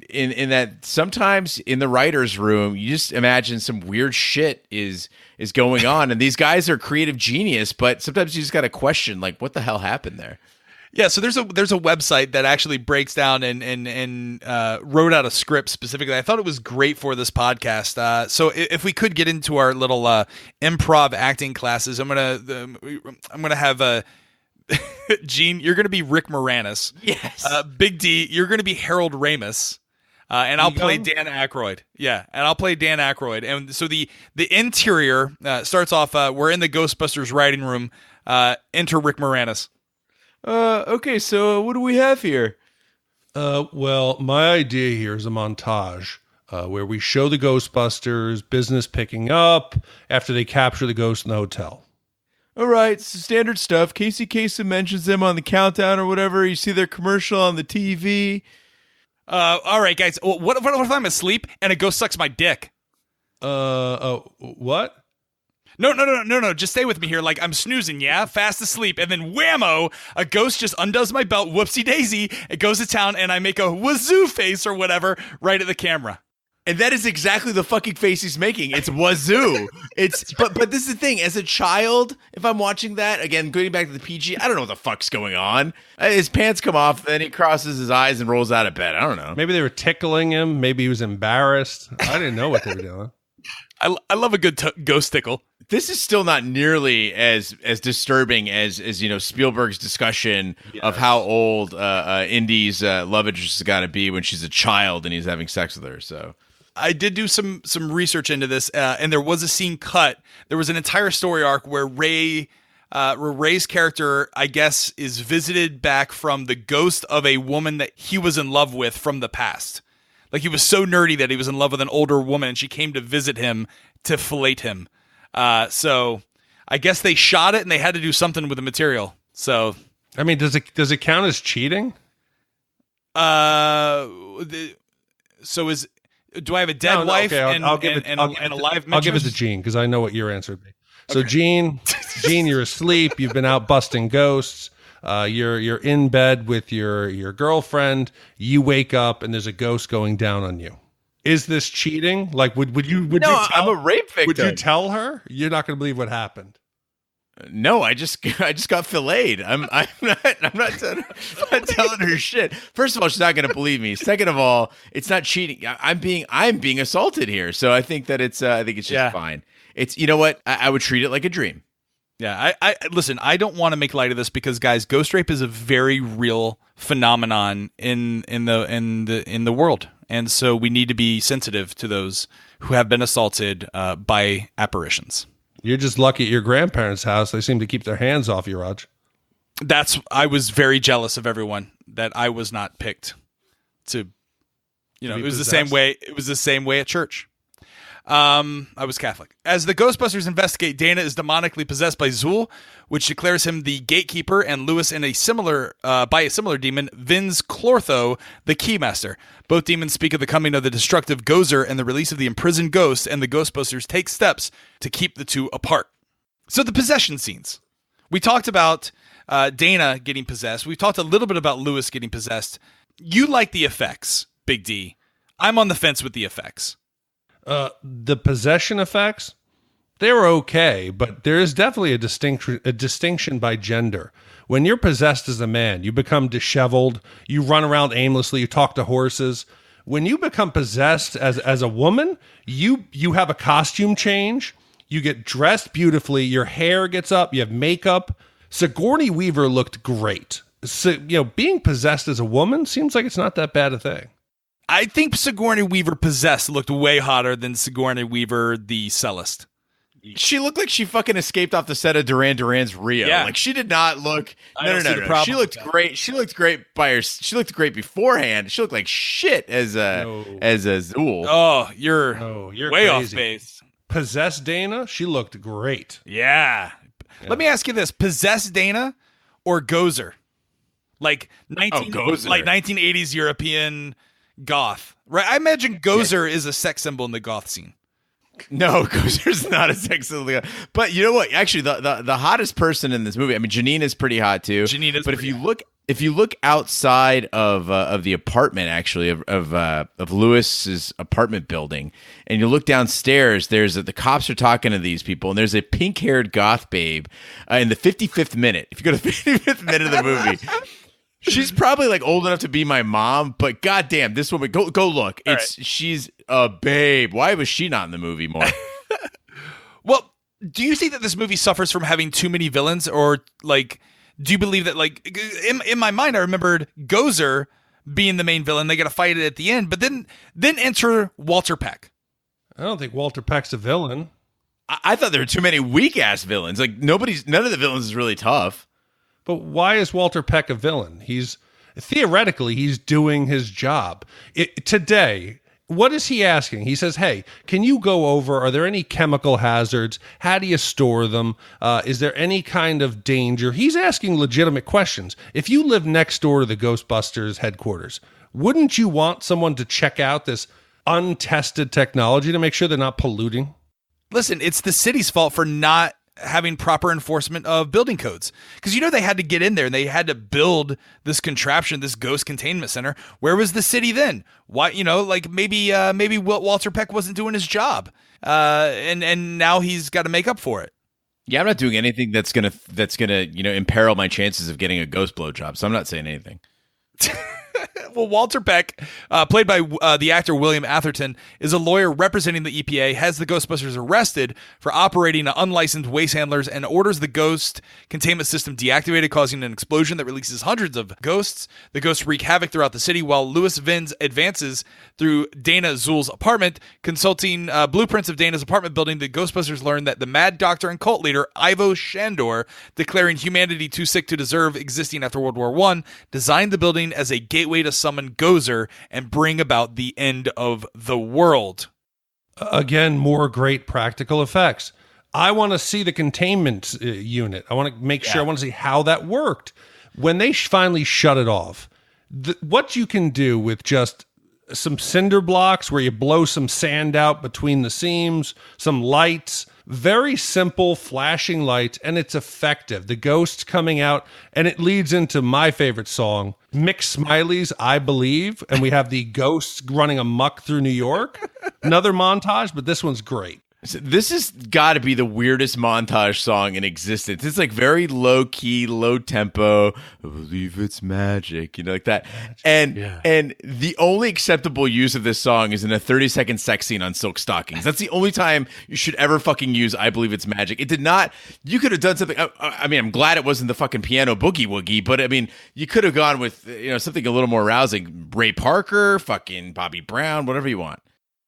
In that sometimes in the writer's room, you just imagine some weird shit is going on, and these guys are creative genius, but sometimes you just got to question, like, what the hell happened there? Yeah, so there's a website that actually breaks down and wrote out a script specifically. I thought it was great for this podcast. So if we could get into our little improv acting classes, I'm gonna have Gene, you're gonna be Rick Moranis. Yes. Big D, you're gonna be Harold Ramis. And I'll play Dan Aykroyd. Yeah, and I'll play Dan Aykroyd. And so the interior starts off. We're in the Ghostbusters writing room. Enter Rick Moranis. Okay, so what do we have here? Well, my idea here is a montage where we show the Ghostbusters business picking up after they capture the ghost in the hotel. All right, so standard stuff. Casey Kasem mentions them on the countdown or whatever. You see their commercial on the TV. All right, guys. What if I'm asleep and a ghost sucks my dick? What? No. Just stay with me here. Like, I'm snoozing, yeah? Fast asleep. And then whammo, a ghost just undoes my belt. Whoopsie daisy. It goes to town, and I make a wazoo face or whatever right at the camera. And that is exactly the fucking face he's making. It's wazoo. It's right. but this is the thing. As a child, if I'm watching that, again, going back to the PG, I don't know what the fuck's going on. His pants come off, then he crosses his eyes and rolls out of bed. I don't know. Maybe they were tickling him. Maybe he was embarrassed. I didn't know what they were doing. I love a good ghost tickle. This is still not nearly as disturbing as Spielberg's discussion of how old Indy's love interest has got to be when she's a child and he's having sex with her. So I did do some research into this, and there was a scene cut. There was an entire story arc where Ray's character, I guess, is visited back from the ghost of a woman that he was in love with from the past. Like, he was so nerdy that he was in love with an older woman, and she came to visit him to fillet him. So I guess they shot it and they had to do something with the material. So, I mean, does it count as cheating? Do I have a dead wife and a live I'll give it to Gene because I know what your answer would be. So okay. Gene, you're asleep. You've been out busting ghosts. You're in bed with your girlfriend. You wake up and there's a ghost going down on you. Is this cheating? Like, would you? No, I'm a rape victim. Would you tell her? You're not going to believe what happened. No, I just got filleted. I'm not telling her shit. First of all, she's not going to believe me. Second of all, it's not cheating. I'm being assaulted here. So I think that it's just fine. It's, you know what? I would treat it like a dream. Yeah, I listen, I don't want to make light of this because, guys, ghost rape is a very real phenomenon in the world. And so we need to be sensitive to those who have been assaulted by apparitions. You're just lucky at your grandparents' house. They seem to keep their hands off you, Raj. I was very jealous of everyone that I was not picked to, it was the same way. It was the same way at church. I was Catholic. As the Ghostbusters investigate, Dana is demonically possessed by Zool, which declares him the gatekeeper, and Lewis by a similar demon, Vinz Clortho, the keymaster. Both demons speak of the coming of the destructive Gozer and the release of the imprisoned ghost, and the Ghostbusters take steps to keep the two apart. So the possession scenes. We talked about Dana getting possessed. We talked a little bit about Lewis getting possessed. You like the effects, Big D. I'm on the fence with the effects. The possession effects, they were okay, but there is definitely a distinction by gender. When you're possessed as a man, you become disheveled, you run around aimlessly, you talk to horses. When you become possessed as a woman, you have a costume change, you get dressed beautifully, your hair gets up, you have makeup. Sigourney Weaver looked great. So, being possessed as a woman seems like it's not that bad a thing. I think Sigourney Weaver possessed looked way hotter than Sigourney Weaver the cellist. She looked like she fucking escaped off the set of Duran Duran's Rio. Yeah. Like she did not look. No. problem She looked great. She looked great by her. She looked great beforehand. She looked like shit as a Zool. Oh, you're way off crazy. base. Possessed Dana, she looked great. Yeah. Let me ask you this: Possessed Dana or Gozer? Like Gozer. like 1980s European goth, right? I imagine Gozer is a sex symbol in the goth scene. No, Gozer's not a sex symbol. But you know what? Actually, the hottest person in this movie. I mean, Janine is pretty hot too. Janine is. But if you look outside of the apartment, actually of Lewis's apartment building, and you look downstairs, the cops are talking to these people, and there's a pink-haired goth babe in the 55th minute. If you go to the 55th minute of the movie. She's probably like old enough to be my mom, but goddamn, this woman, go look. She's a babe. Why was she not in the movie more? Well, do you think that this movie suffers from having too many villains, or like, do you believe that like in my mind, I remembered Gozer being the main villain. They got to fight it at the end, but then enter Walter Peck. I don't think Walter Peck's a villain. I thought there were too many weak ass villains. Like none of the villains is really tough. But why is Walter Peck a villain? He's doing his job. Today, what is he asking? He says, hey, can you go over, are there any chemical hazards? How do you store them? Is there any kind of danger? He's asking legitimate questions. If you live next door to the Ghostbusters headquarters, wouldn't you want someone to check out this untested technology to make sure they're not polluting? Listen, it's the city's fault for not having proper enforcement of building codes, because they had to get in there and they had to build this contraption, this ghost containment center. Where was the city then? Why, like maybe Walter Peck wasn't doing his job, and now he's got to make up for it. Yeah, I'm not doing anything that's gonna imperil my chances of getting a ghost blowjob, so I'm not saying anything. Well, Walter Peck, played by the actor William Atherton, is a lawyer representing the EPA, has the Ghostbusters arrested for operating unlicensed waste handlers, and orders the ghost containment system deactivated, causing an explosion that releases hundreds of ghosts. The ghosts wreak havoc throughout the city, while Louis Vins advances through Dana Zool's apartment. Consulting blueprints of Dana's apartment building, the Ghostbusters learn that the mad doctor and cult leader, Ivo Shandor, declaring humanity too sick to deserve existing after World War I, designed the building as a gateway to summon Gozer and bring about the end of the world. Again, more great practical effects. I want to see the containment unit. I want to make sure, I want to see how that worked. When they finally shut it off, what you can do with just some cinder blocks where you blow some sand out between the seams, some lights, very simple flashing lights, and it's effective. The ghosts coming out, and it leads into my favorite song, Mick Smiley's I Believe, and we have the ghosts running amok through New York. Another montage, but this one's great. So this has got to be the weirdest montage song in existence. It's like very low key, low tempo. I believe it's magic, like that. And the only acceptable use of this song is in a 30-second sex scene on Silk Stockings. That's the only time you should ever fucking use I Believe It's Magic. It did not. You could have done something. I mean, I'm glad it wasn't the fucking piano boogie woogie, but I mean, you could have gone with something a little more rousing. Ray Parker, fucking Bobby Brown, whatever you want.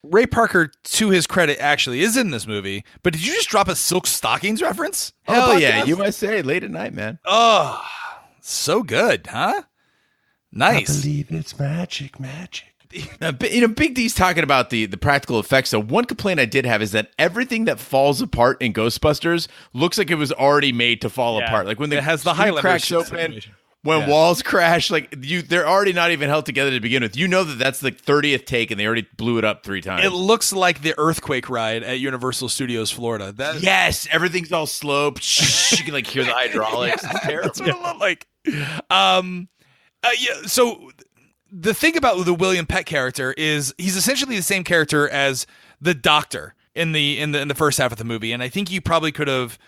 Ray Parker, to his credit, actually is in this movie. But did you just drop a Silk Stockings reference? Hell yeah, USA, late at night, man. Oh, so good, huh? Nice. I believe it's magic. Big D's talking about the practical effects. So one complaint I did have is that everything that falls apart in Ghostbusters looks like it was already made to fall apart. Like when it has the Highlander cracks open. When walls crash, they're already not even held together to begin with. That's the 30th take, and they already blew it up 3 times. It looks like the earthquake ride at Universal Studios Florida. Yes, everything's all slow. You can hear the hydraulics. It's terrible. That's what it looked like. So the thing about the William Peck character is he's essentially the same character as the Doctor in the first half of the movie, and I think you probably could have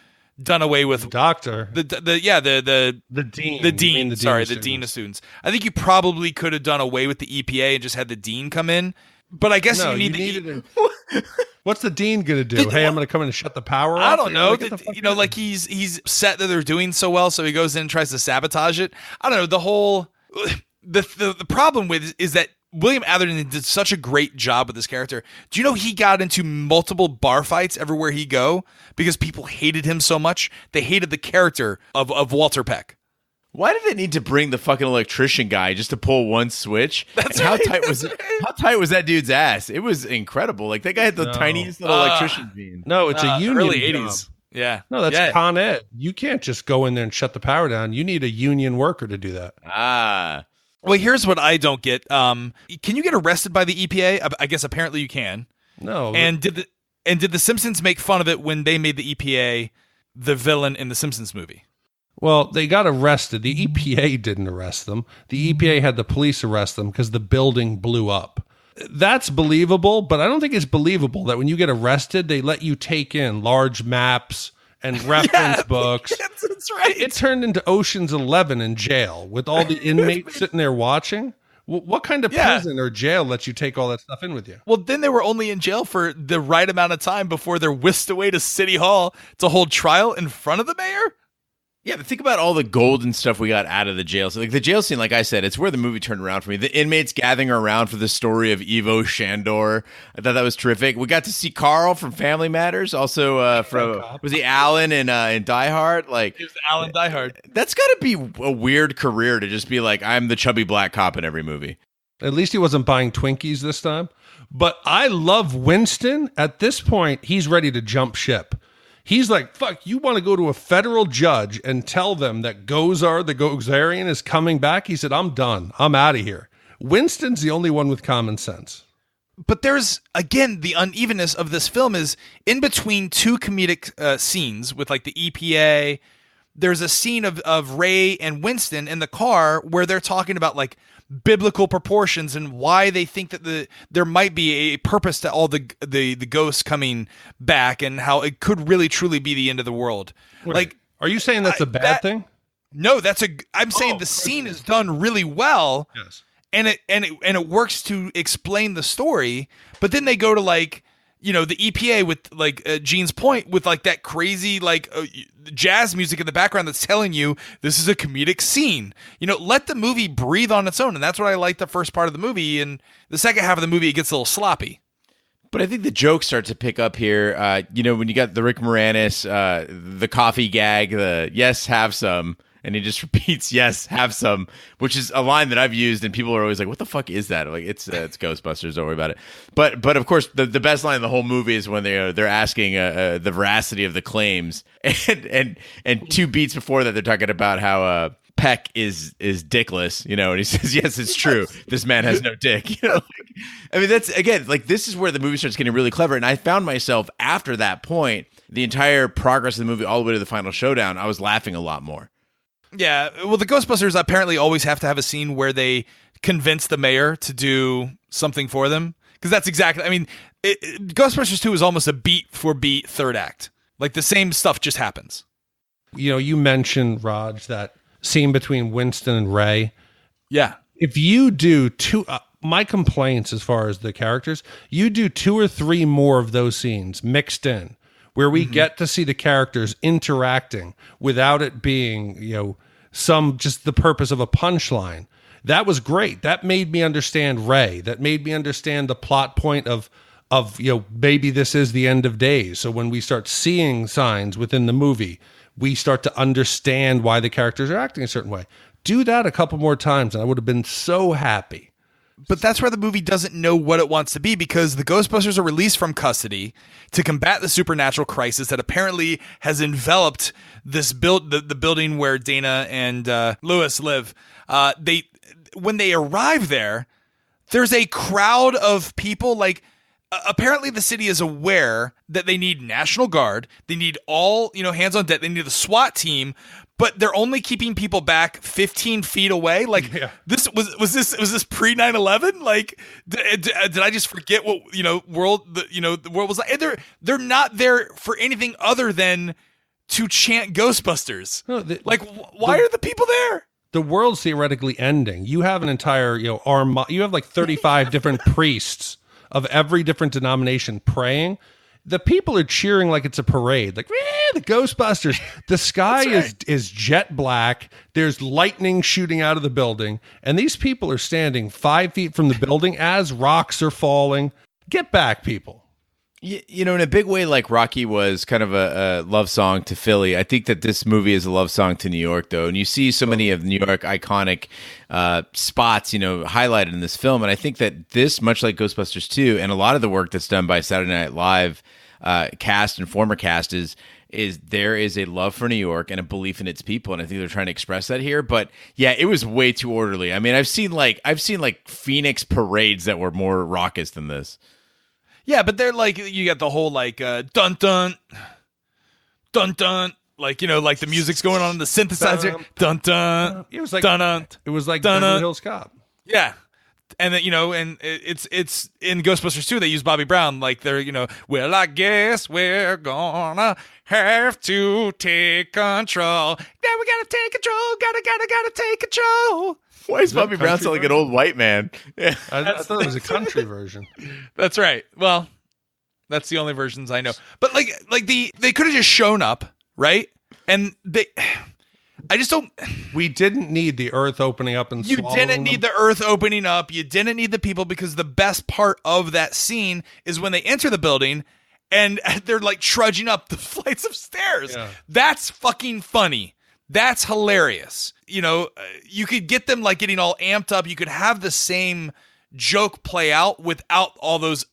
done away with the doctor. The dean. The dean. The dean of students. I think you probably could have done away with the EPA and just had the dean come in. But I guess you needed What's the dean going to do? Hey, I'm going to come in and shut the power off? I don't know. He's set that they're doing so well, so he goes in and tries to sabotage it. I don't know. The whole the problem with is that William Atherton did such a great job with this character. Do you know he got into multiple bar fights everywhere he go because people hated him so much? They hated the character of Walter Peck. Why did they need to bring the fucking electrician guy just to pull one switch? That's and right. How tight was that dude's ass? It was incredible. Like, that guy had the tiniest little electrician beam. No, it's a union early job. 80s. Yeah. No, that's Con Ed. You can't just go in there and shut the power down. You need a union worker to do that. Ah. Well, here's what I don't get. Can you get arrested by the EPA? I guess apparently you can. No. And did the Simpsons make fun of it when they made the EPA the villain in the Simpsons movie? Well, they got arrested. The EPA didn't arrest them. The EPA had the police arrest them because the building blew up. That's believable, but I don't think it's believable that when you get arrested, they let you take in large maps and reference books. That's right. It turned into Ocean's 11 in jail with all the inmates sitting there watching. What kind of prison or jail lets you take all that stuff in with you? Well, then they were only in jail for the right amount of time before they're whisked away to City Hall to hold trial in front of the mayor. Yeah, but think about all the golden stuff we got out of the jail. So, like, the jail scene, like I said, it's where the movie turned around for me. The inmates gathering around for the story of Ivo Shandor. I thought that was terrific. We got to see Carl from Family Matters. Also, was he Alan in Die Hard? Like, It was Alan Die Hard. That's got to be a weird career to just be like, I'm the chubby black cop in every movie. At least he wasn't buying Twinkies this time. But I love Winston. At this point, he's ready to jump ship. He's like, fuck, you want to go to a federal judge and tell them that Gozar, the Gozarian, is coming back? He said, I'm done. I'm out of here. Winston's the only one with common sense. But there's, again, the unevenness of this film is in between two comedic scenes with like the EPA. There's a scene of Ray and Winston in the car where they're talking about like biblical proportions and why they think that there might be a purpose to all the ghosts coming back and how it could really truly be the end of the world. Wait, like, are you saying that's a bad thing? No, I'm saying the scene is done really well. Yes. And it works to explain the story, but then they go to like, you know, the EPA with like Gene's point with like that crazy like jazz music in the background that's telling you this is a comedic scene. You know, let the movie breathe on its own, and that's what I like the first part of the movie. And the second half of the movie, it gets a little sloppy. But I think the jokes start to pick up here. You know, when you got the Rick Moranis, the coffee gag, the yes, have some. And he just repeats, yes, have some, which is a line that I've used, and people are always like, what the fuck is that? I'm like, it's Ghostbusters, don't worry about it. But of course, the best line in the whole movie is when they're asking the veracity of the claims. And 2 beats before that, they're talking about how Peck is dickless, you know, and he says, yes, it's true. This man has no dick. You know, I mean, that's, again, like, this is where the movie starts getting really clever. And I found myself, after that point, the entire progress of the movie all the way to the final showdown, I was laughing a lot more. Yeah, well, the Ghostbusters apparently always have to have a scene where they convince the mayor to do something for them. Because that's exactly, I mean, Ghostbusters 2 is almost a beat for beat third act. Like, the same stuff just happens. You know, you mentioned, Raj, that scene between Winston and Ray. Yeah. If you do my complaints as far as the characters, you do 2 or 3 more of those scenes mixed in, where we get to see the characters interacting without it being, you know, just the purpose of a punchline. That was great. That made me understand Ray. That made me understand the plot point of, you know, maybe this is the end of days. So when we start seeing signs within the movie, we start to understand why the characters are acting a certain way. Do that a couple more times and I would have been so happy. But that's where the movie doesn't know what it wants to be, because the Ghostbusters are released from custody to combat the supernatural crisis that apparently has enveloped this the building where Dana and Lewis live. When they arrive there, there's a crowd of people. Like, apparently the city is aware that they need National Guard. They need all, you know, hands on deck. They need the SWAT team. But they're only keeping people back 15 feet away. Like, this was this pre 9/11? Like, did I just forget what, you know, the world was like? And they're not there for anything other than to chant Ghostbusters. No, why are the people there? The world's theoretically ending. You have an entire, you know, you have like 35 different priests of every different denomination praying. the people are cheering like it's a parade. Like, the Ghostbusters. The sky is jet black. There's lightning shooting out of the building. And these people are standing 5 feet from the building as rocks are falling. Get back, people. You know, in a big way, like Rocky was kind of a love song to Philly, I think that this movie is a love song to New York, though. And you see so many of New York iconic spots, you know, highlighted in this film. And I think that this, much like Ghostbusters 2, and a lot of the work that's done by Saturday Night Live cast and former cast is there is a love for New York and a belief in its people, and I think they're trying to express that here. But yeah, it was way too orderly. I mean, I've seen like Phoenix parades that were more raucous than this. Yeah, but they're like, you got the whole like dun dun dun dun, like, you know, like the music's going on in the synthesizer, dun dun. It was like dun dun. It was like dun Beverly Hills Cop. Yeah. And then, you know, and it's in Ghostbusters 2, they use Bobby Brown, like they're, you know, well, I guess we're gonna have to take control. Yeah, we gotta take control. Gotta take control. Why is Bobby Brown sound like an old white man? Yeah. I thought it was a country version. That's right. Well, that's the only versions I know. But like they could have just shown up, right? And I just don't. We didn't need the earth opening up and you swallowing didn't need the earth opening up. You didn't need the people, because the best part of that scene is when they enter the building and they're like trudging up the flights of stairs. Yeah. That's fucking funny. That's hilarious. You know, you could get them like getting all amped up. You could have the same joke play out without all those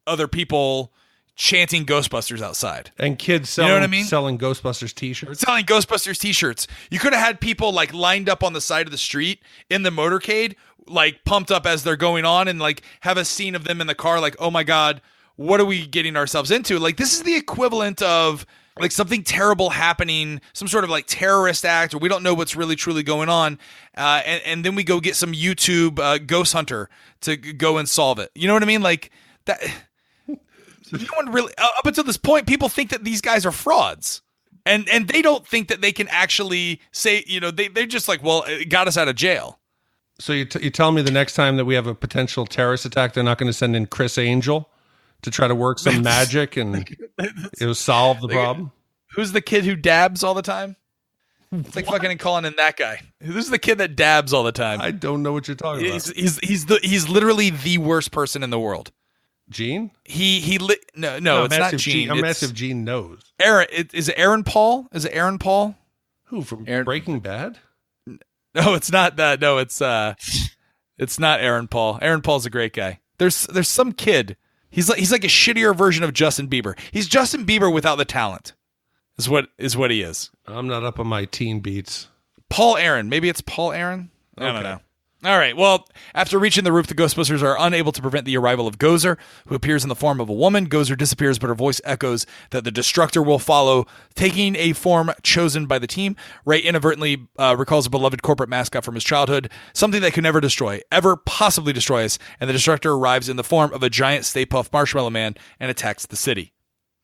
other people chanting Ghostbusters outside. And kids selling, you know what I mean? Selling Ghostbusters t-shirts. Selling Ghostbusters t-shirts. You could have had people like lined up on the side of the street in the motorcade, like pumped up as they're going on, and like have a scene of them in the car like, oh my God, what are we getting ourselves into? Like, this is the equivalent of like something terrible happening, some sort of like terrorist act, or we don't know what's really truly going on. And then we go get some YouTube ghost hunter to go and solve it. You know what I mean? Like that. No one really, up until this point, people think that these guys are frauds. And they don't think that they can actually say, you know, they're just like, well, it got us out of jail. So you tell me the next time that we have a potential terrorist attack, they're not going to send in Chris Angel to try to work some magic and it'll solve the problem? Who's the kid who dabs all the time? It's like fucking calling in that guy. Who's the kid that dabs all the time? I don't know what you're talking about. He's literally the worst person in the world. Gene? No, it's not Gene. I'm asking if Gene knows. Aaron, is it Aaron Paul? Is it Aaron Paul? Who, from Breaking Bad? No, it's not that. No, it's not Aaron Paul. Aaron Paul's a great guy. There's some kid. He's like a shittier version of Justin Bieber. He's Justin Bieber without the talent. Is what he is. I'm not up on my teen beats. Paul Aaron. Maybe it's Paul Aaron. I don't know. All right. Well, after reaching the roof, the Ghostbusters are unable to prevent the arrival of Gozer, who appears in the form of a woman. Gozer disappears, but her voice echoes that the Destructor will follow, taking a form chosen by the team. Ray inadvertently recalls a beloved corporate mascot from his childhood, something that could never possibly destroy us, and the Destructor arrives in the form of a giant Stay Puft Marshmallow Man and attacks the city.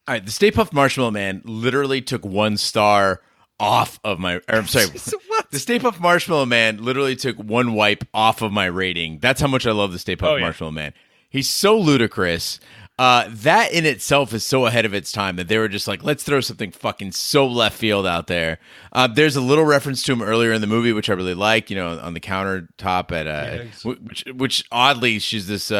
All right. The Stay Puft Marshmallow Man literally took 1 star off of my, I'm sorry. The Stay Puft Marshmallow Man literally took 1 wipe off of my rating. That's how much I love the Stay Puft Marshmallow Man. He's so ludicrous. That in itself is so ahead of its time that they were just like, let's throw something fucking so left field out there. There's a little reference to him earlier in the movie, which I really like, you know, on the countertop at, which oddly, she's this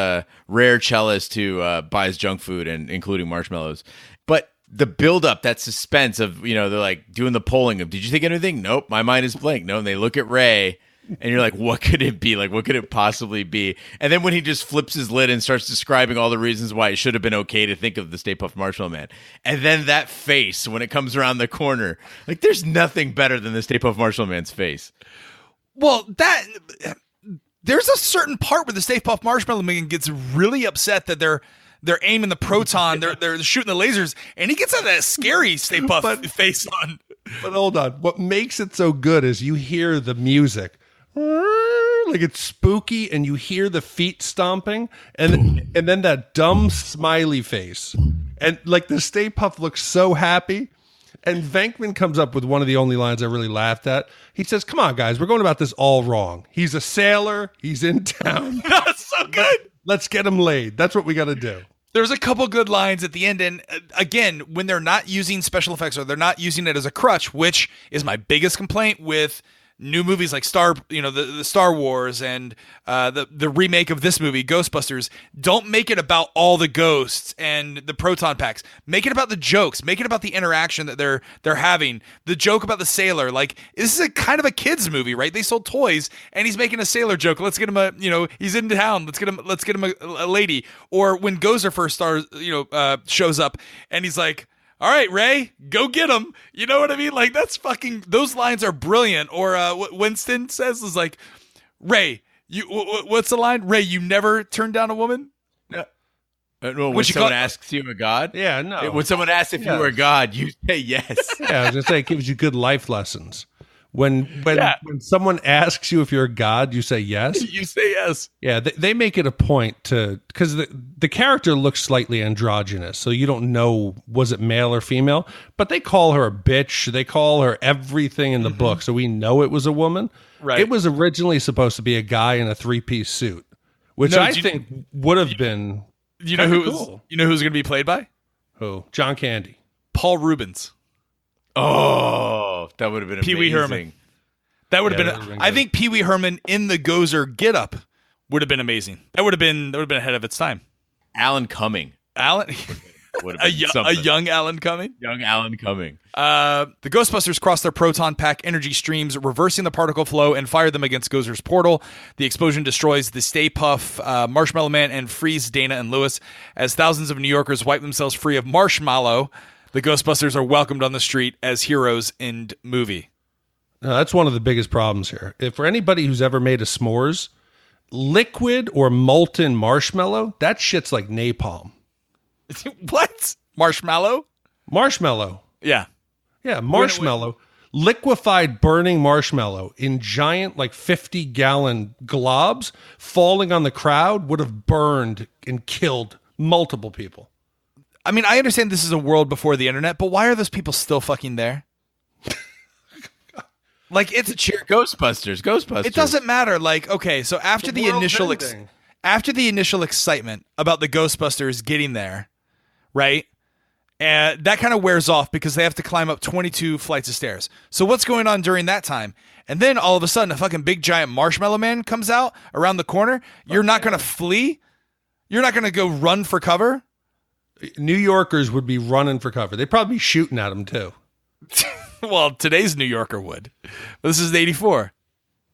rare cellist who buys junk food and including marshmallows. But the build-up, that suspense of, you know, they're like doing the polling of, did you think anything? Nope, my mind is blank. No, and they look at Ray, and you're like, what could it be? Like, what could it possibly be? And then when he just flips his lid and starts describing all the reasons why it should have been okay to think of the Stay Puft Marshmallow Man. And then that face when it comes around the corner. Like, there's nothing better than the Stay Puft Marshmallow Man's face. Well, there's a certain part where the Stay Puft Marshmallow Man gets really upset that they're aiming the proton, they're shooting the lasers, and he gets that scary Stay Puft face on. But hold on. What makes it so good is you hear the music. Like it's spooky, and you hear the feet stomping, and then that dumb smiley face. And like the Stay Puft looks so happy. And Venkman comes up with one of the only lines I really laughed at. He says, come on, guys, we're going about this all wrong. He's a sailor. He's in town. That's so good. Let's get him laid. That's what we got to do. There's a couple good lines at the end, and again, when they're not using special effects or they're not using it as a crutch, which is my biggest complaint with new movies like the Star Wars and the remake of this movie, Ghostbusters. Don't make it about all the ghosts and the proton packs. Make it about the jokes. Make it about the interaction that they're having. The joke about the sailor. Like, this is a kind of a kids movie, right? They sold toys, and he's making a sailor joke. Let's get him he's in town. Let's get him a lady. Or when Gozer first shows up, and he's like, all right, Ray, go get him. You know what I mean? Like, that's fucking, those lines are brilliant. Or what Winston says is like, Ray, what's the line? Ray, you never turn down a woman? No, when someone asks you a god? Yeah, no. When someone asks if you were a god, you say yes. Yeah, I was going to say, it gives you good life lessons. When someone asks you if you're a god, you say yes. You say yes. Yeah, they make it a point to, because the character looks slightly androgynous, so you don't know was it male or female, but they call her a bitch. They call her everything in the book, so we know it was a woman. Right. It was originally supposed to be a guy in a 3-piece suit, which I think would have been. You know who's cool. You know who's going to be played by? Who? John Candy. Paul Rubens. Oh, that would have been amazing. Pee Wee Herman. That would have been. I think Pee Wee Herman in the Gozer getup would have been amazing. That would have been ahead of its time. Alan Cumming. Would have been a young Alan Cumming. Young Alan Cumming. The Ghostbusters cross their proton pack energy streams, reversing the particle flow, and fire them against Gozer's portal. The explosion destroys the Stay Puft, Marshmallow Man, and frees Dana and Lewis. As thousands of New Yorkers wipe themselves free of Marshmallow, the Ghostbusters are welcomed on the street as heroes in movie. That's one of the biggest problems here. If for anybody who's ever made a s'mores, liquid or molten marshmallow, that shit's like napalm. What? Marshmallow? Marshmallow. Yeah. Yeah, marshmallow. Liquefied burning marshmallow in giant, like 50-gallon globs falling on the crowd would have burned and killed multiple people. I mean, I understand this is a world before the internet, but why are those people still fucking there? Like, it's to cheer Ghostbusters. It doesn't matter. Like, okay, so after the initial excitement about the Ghostbusters getting there, right? And that kind of wears off because they have to climb up 22 flights of stairs. So what's going on during that time? And then all of a sudden, a fucking big giant Marshmallow Man comes out around the corner. You're not going to flee? You're not going to go run for cover? New Yorkers would be running for cover. They'd probably be shooting at them too. Well, today's New Yorker would. This is 84.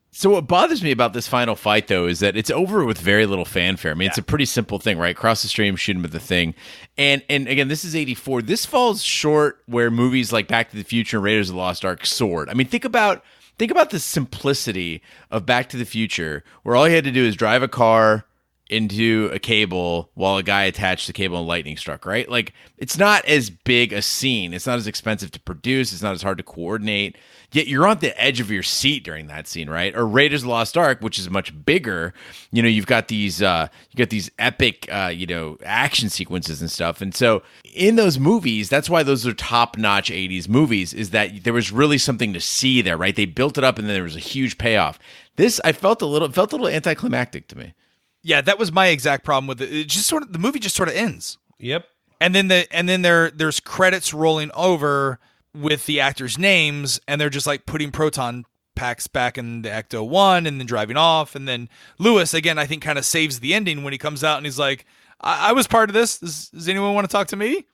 So what bothers me about this final fight, though, is that it's over with very little fanfare. I mean, it's a pretty simple thing, right? Cross the stream, shoot him with the thing. And again, this is 84. This falls short where movies like Back to the Future and Raiders of the Lost Ark soared. I mean, think about the simplicity of Back to the Future, where all you had to do is drive a car into a cable while a guy attached the cable and lightning struck, right? Like, it's not as big a scene. It's not as expensive to produce. It's not as hard to coordinate. Yet you're on the edge of your seat during that scene, right? Or Raiders of the Lost Ark, which is much bigger. You know, you've got these epic, action sequences and stuff. And so in those movies, that's why those are top-notch 80s movies, is that there was really something to see there, right? They built it up and then there was a huge payoff. This, I felt a little anticlimactic to me. Yeah, that was my exact problem with it. It just the movie just sort of ends. Yep. And then there's credits rolling over with the actors' names, and they're just like putting proton packs back in the Ecto 1 and then driving off. And then Lewis, again, I think kind of saves the ending when he comes out and he's like, I was part of this. Does anyone want to talk to me?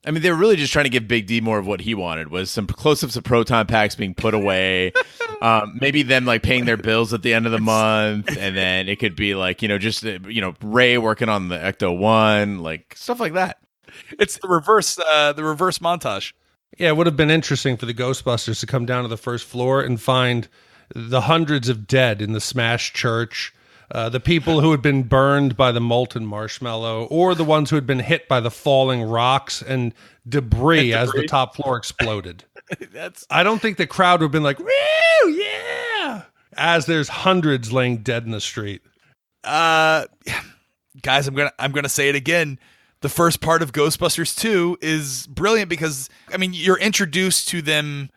I mean, they were really just trying to give Big D more of what he wanted, was some close-ups of proton packs being put away, maybe them like paying their bills at the end of the month, and then it could be like, just Ray working on the Ecto 1, like stuff like that. It's the reverse montage. Yeah, it would have been interesting for the Ghostbusters to come down to the first floor and find the hundreds of dead in the smashed church, the people who had been burned by the molten marshmallow, or the ones who had been hit by the falling rocks and debris as the top floor exploded. I don't think the crowd would have been like, woo, yeah, as there's hundreds laying dead in the street. Guys, I'm gonna say it again. The first part of Ghostbusters 2 is brilliant because, I mean, you're introduced to them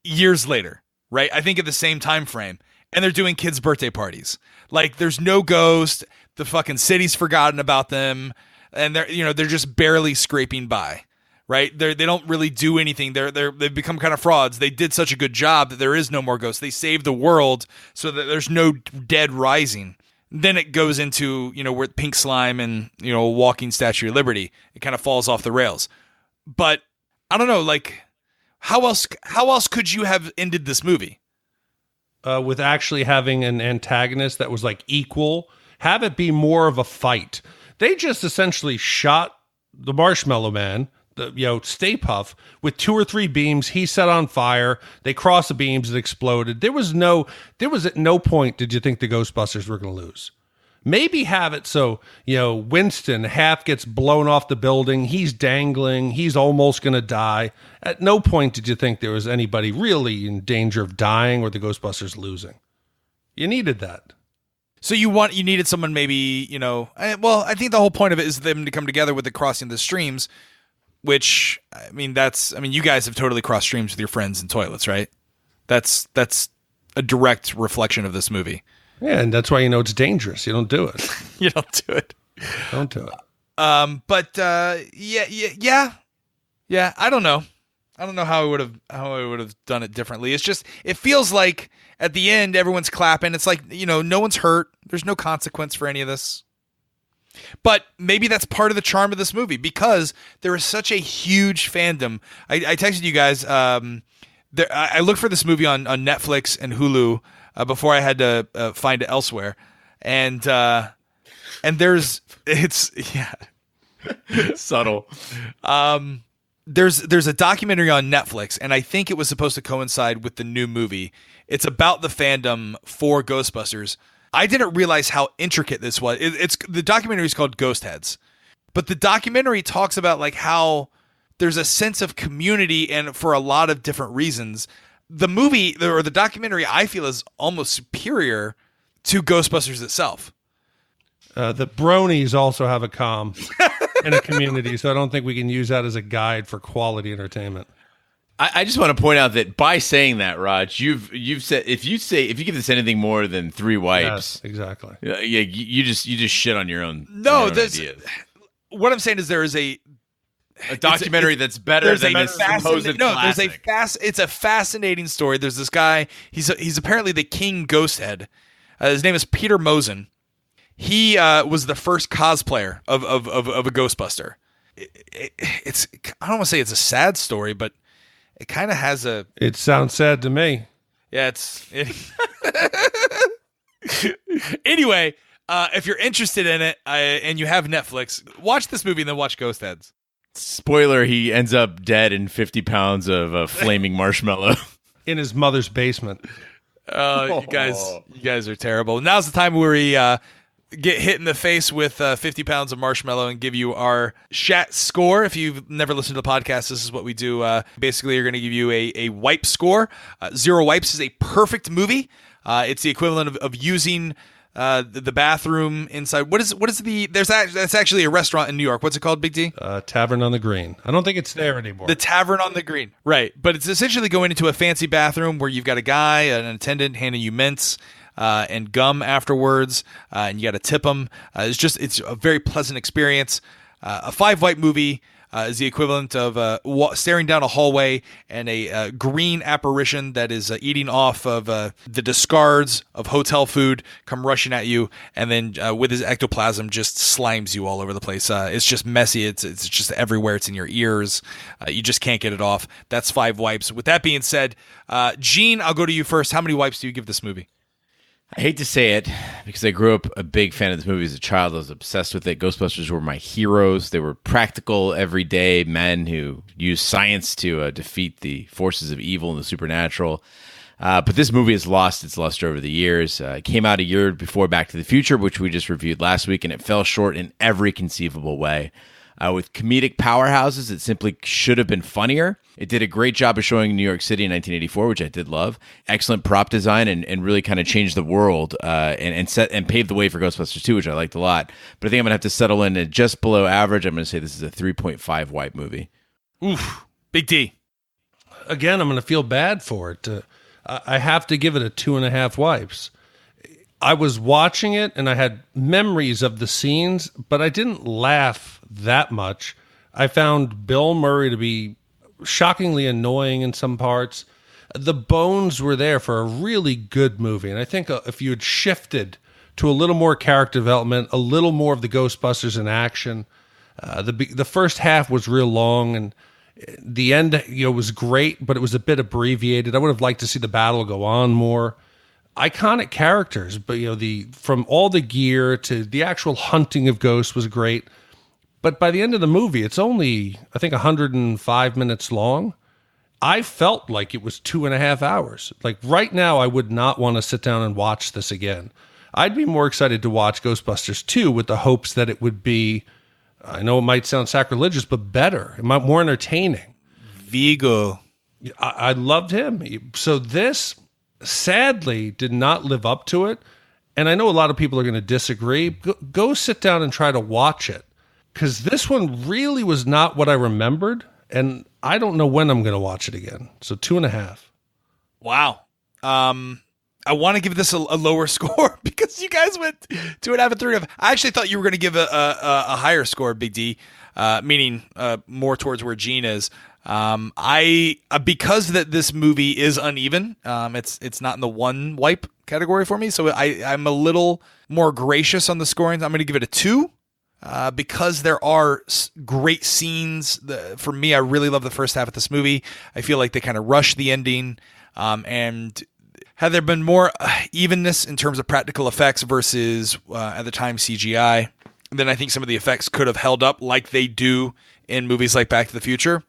years later, right? I think at the same time frame. And they're doing kids' birthday parties. Like, there's no ghost. The fucking city's forgotten about them. and they're just barely scraping by. Right? They don't really do anything. They've become kind of frauds. They did such a good job that there is no more ghosts. They saved the world so that there's no dead rising. Then it goes into, where pink slime and, walking Statue of Liberty. It kind of falls off the rails. But I don't know, like, how else could you have ended this movie? With actually having an antagonist that was like equal, have it be more of a fight. They just essentially shot the Marshmallow Man, Stay Puft, with 2 or 3 beams. He set on fire. They crossed the beams. It exploded. There was at no point did you think the Ghostbusters were going to lose. Maybe have it so, Winston half gets blown off the building. He's dangling. He's almost going to die. At no point did you think there was anybody really in danger of dying or the Ghostbusters losing. You needed that. So you needed someone maybe, I think the whole point of it is them to come together with the crossing the streams. Which, you guys have totally crossed streams with your friends in toilets, right? That's a direct reflection of this movie. Yeah, and that's why it's dangerous. You don't do it. You don't do it. Don't do it. Yeah. I don't know. I don't know how I would have done it differently. It's just, it feels like at the end everyone's clapping. It's like, no one's hurt. There's no consequence for any of this. But maybe that's part of the charm of this movie because there is such a huge fandom. I texted you guys. I looked for this movie on Netflix and Hulu before I had to find it elsewhere, and there's subtle. There's a documentary on Netflix, and I think it was supposed to coincide with the new movie. It's about the fandom for Ghostbusters. I didn't realize how intricate this was. The documentary is called Ghost Heads, but the documentary talks about like how there's a sense of community, and for a lot of different reasons, the movie or the documentary I feel is almost superior to Ghostbusters itself. The bronies also have a comm in a community, so I don't think we can use that as a guide for quality entertainment. I just want to point out that by saying that, Raj, you've said if you give this anything more than 3 wipes, yes, exactly. You just shit on your own. No, ideas. What I'm saying is there is a documentary that's better than this supposed classic. It's a fascinating story. There's this guy. He's apparently the king ghost head. His name is Peter Mosen. He was the first cosplayer of a Ghostbuster. It's I don't want to say it's a sad story, but it kind of has a... It sounds sad to me. Yeah, Anyway, if you're interested in it and you have Netflix, watch this movie and then watch Ghost Heads. Spoiler, he ends up dead in 50 pounds of flaming marshmallow. In his mother's basement. You guys are terrible. Now's the time where we get hit in the face with 50 pounds of marshmallow and give you our Shat score. If you've never listened to the podcast, this is what we do. Basically, you're going to give you a wipe score. 0 wipes is a perfect movie. It's the equivalent of using the bathroom inside. What is that's actually a restaurant in New York. What's it called, Big D? Tavern on the Green. I don't think it's there anymore. The Tavern on the Green. Right. But it's essentially going into a fancy bathroom where you've got a guy, an attendant handing you mints and gum afterwards, and you got to tip them. It's a very pleasant experience. A 5-wipe movie is the equivalent of staring down a hallway and a green apparition that is eating off of the discards of hotel food come rushing at you, and then with his ectoplasm just slimes you all over the place. It's just messy. It's just everywhere. It's in your ears. You just can't get it off. That's 5 wipes. With that being said, Gene, I'll go to you first. How many wipes do you give this movie? I hate to say it because I grew up a big fan of this movie as a child. I was obsessed with it. Ghostbusters were my heroes. They were practical, everyday men who used science to defeat the forces of evil and the supernatural. But this movie has lost its luster over the years. It came out a year before Back to the Future, which we just reviewed last week, and it fell short in every conceivable way. With comedic powerhouses, it simply should have been funnier. It did a great job of showing New York City in 1984, which I did love. Excellent prop design and really kind of changed the world and paved the way for Ghostbusters 2, which I liked a lot. But I think I'm going to have to settle in at just below average. I'm going to say this is a 3.5 wipe movie. Oof. Big D. Again, I'm going to feel bad for it. I have to give it a 2.5 wipes. I was watching it and I had memories of the scenes, but I didn't laugh that much. I found Bill Murray to be shockingly annoying in some parts. The bones were there for a really good movie. And I think if you had shifted to a little more character development, a little more of the Ghostbusters in action, the first half was real long, and the end, was great, but it was a bit abbreviated. I would have liked to see the battle go on more. Iconic characters, but from all the gear to the actual hunting of ghosts was great. But by the end of the movie, it's only, I think, 105 minutes long. I felt like it was 2.5 hours. Like right now, I would not want to sit down and watch this again. I'd be more excited to watch Ghostbusters 2 with the hopes that it would be, I know it might sound sacrilegious, but better, it might more entertaining. Vigo. I loved him. So this, sadly, did not live up to it. And I know a lot of people are going to disagree. Go sit down and try to watch it. Because this one really was not what I remembered. And I don't know when I'm going to watch it again. So 2.5. Wow. I want to give this a lower score because you guys went 2.5 and 3.5. I actually thought you were going to give a higher score, Big D, meaning more towards where Gene is. Because this movie is uneven. It's not in the one wipe category for me, so I'm a little more gracious on the scoring. I'm going to give it a 2. Because there are great scenes. For me, I really love the first half of this movie. I feel like they kind of rush the ending. And had there been more evenness in terms of practical effects versus, at the time, CGI, then I think some of the effects could have held up like they do in movies like Back to the Future.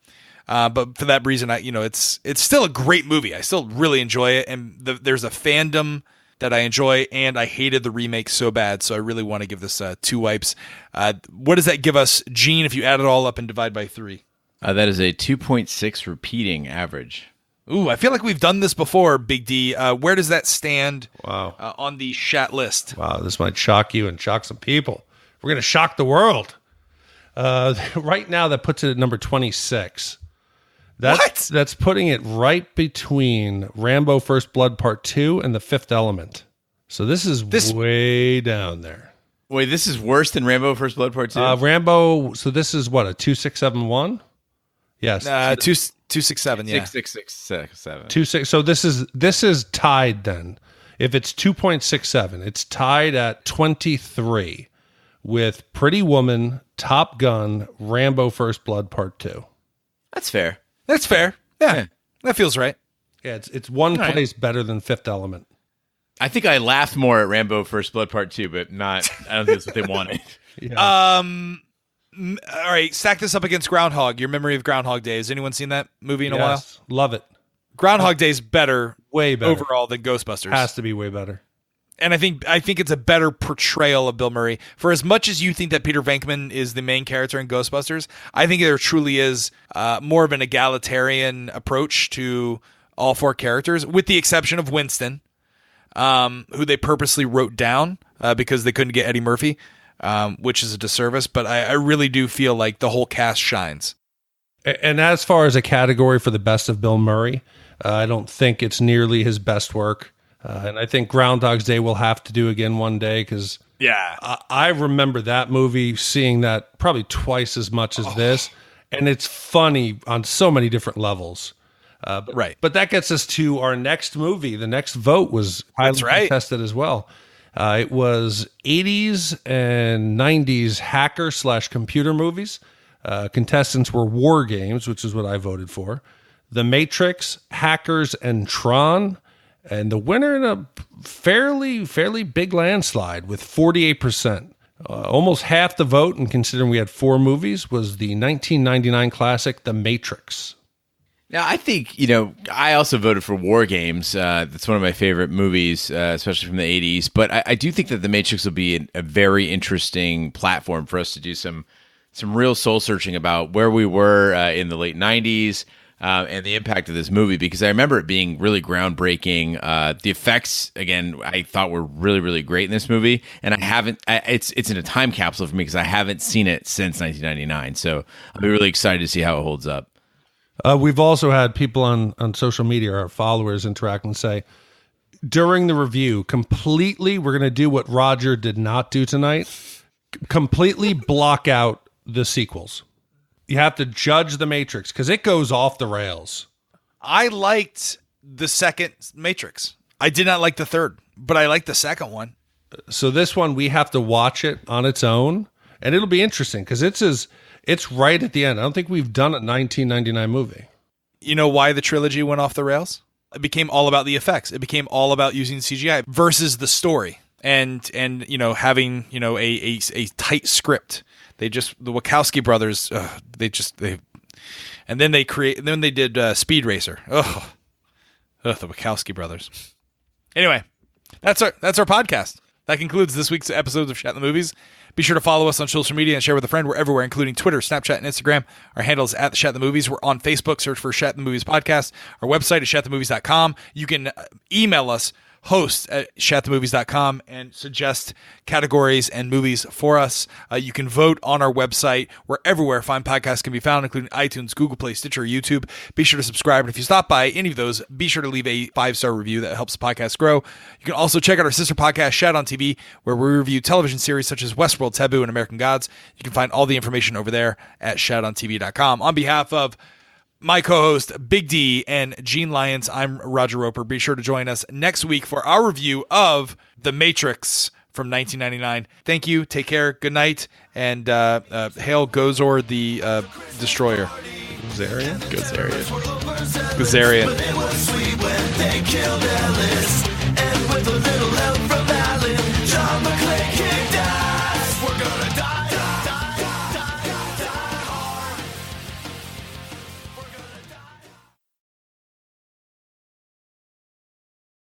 But for that reason, it's still a great movie. I still really enjoy it. And there's a fandom that I enjoy, and I hated the remake so bad, so I really want to give this 2 wipes. What does that give us, Gene, if you add it all up and divide by 3? That is a 2.6 repeating average. Ooh, I feel like we've done this before, Big D. Where does that stand on the Shat list? Wow, this might shock you and shock some people. We're going to shock the world. Right now, that puts it at number 26. That's putting it right between Rambo First Blood Part 2 and The Fifth Element. So this is way down there. Wait, this is worse than Rambo First Blood Part 2? Rambo, so this is what, a 2671? Yes. 267, yeah. 6667. 26. So this is tied then. If it's 2.67, it's tied at 23 with Pretty Woman, Top Gun, Rambo First Blood Part 2. That's fair. That's fair. Yeah. That feels right. Yeah, it's one place better than Fifth Element. I think I laughed more at Rambo First Blood Part 2, but not, I don't think that's what they wanted. Yeah. All right, stack this up against Groundhog. Your memory of Groundhog Day. Has anyone seen that movie in a while? Love it. Groundhog Day's better, way better overall than Ghostbusters. Has to be way better. And I think it's a better portrayal of Bill Murray. For as much as you think that Peter Venkman is the main character in Ghostbusters, I think there truly is more of an egalitarian approach to all 4 characters, with the exception of Winston, who they purposely wrote down because they couldn't get Eddie Murphy, which is a disservice. But I really do feel like the whole cast shines. And as far as a category for the best of Bill Murray, I don't think it's nearly his best work. And I think Groundhog's Day will have to do again one day because I remember that movie, seeing that probably twice as much as this. And it's funny on so many different levels. But that gets us to our next movie. The next vote was highly contested as well. It was 80s and 90s hacker/computer movies. Contestants were War Games, which is what I voted for, The Matrix, Hackers, and Tron. And the winner in a fairly big landslide with 48%. Almost half the vote, and considering we had 4 movies, was the 1999 classic The Matrix. Now, I think, I also voted for War Games. That's one of my favorite movies, especially from the 80s. But I do think that The Matrix will be a very interesting platform for us to do some real soul-searching about where we were in the late 90s, and the impact of this movie, because I remember it being really groundbreaking. The effects, again, I thought were really, really great in this movie, and it's in a time capsule for me because I haven't seen it since 1999, so I'll be really excited to see how it holds up. We've also had people on social media, our followers, interact and say, during the review, we're going to do what Roger did not do tonight, completely block out the sequels. You have to judge The Matrix because it goes off the rails. I liked the second Matrix. I did not like the third, but I liked the second one. So this one, we have to watch it on its own, and it'll be interesting because it's right at the end. I don't think we've done a 1999 movie. You know why the trilogy went off the rails? It became all about the effects. It became all about using CGI versus the story and having a tight script. The Wachowski brothers and then they did Speed Racer. The Wachowski brothers. Anyway, that's our podcast. That concludes this week's episodes of Shat the Movies. Be sure to follow us on social media and share with a friend. We're everywhere, including Twitter, Snapchat, and Instagram. Our handle is @Shat the Movies. We're on Facebook. Search for Shat the Movies Podcast. Our website is shatthemovies.com. You can email us, host@shatthemovies.com, and suggest categories and movies for us. You can vote on our website. We're everywhere fine podcasts can be found, including iTunes, Google Play, Stitcher, YouTube. Be sure to subscribe. And if you stop by any of those, be sure to leave a 5-star review. That helps the podcast grow. You can also check out our sister podcast, Shat on TV, where we review television series such as Westworld, Taboo, and American Gods. You can find all the information over there at shatontv.com. On behalf of my co-host, Big D, and Gene Lyons, I'm Roger Roper. Be sure to join us next week for our review of The Matrix from 1999. Thank you. Take care. Good night. And hail Gozor the Destroyer. Gozarian? Gozarian. It was sweet when they killed Alice, and with a little help from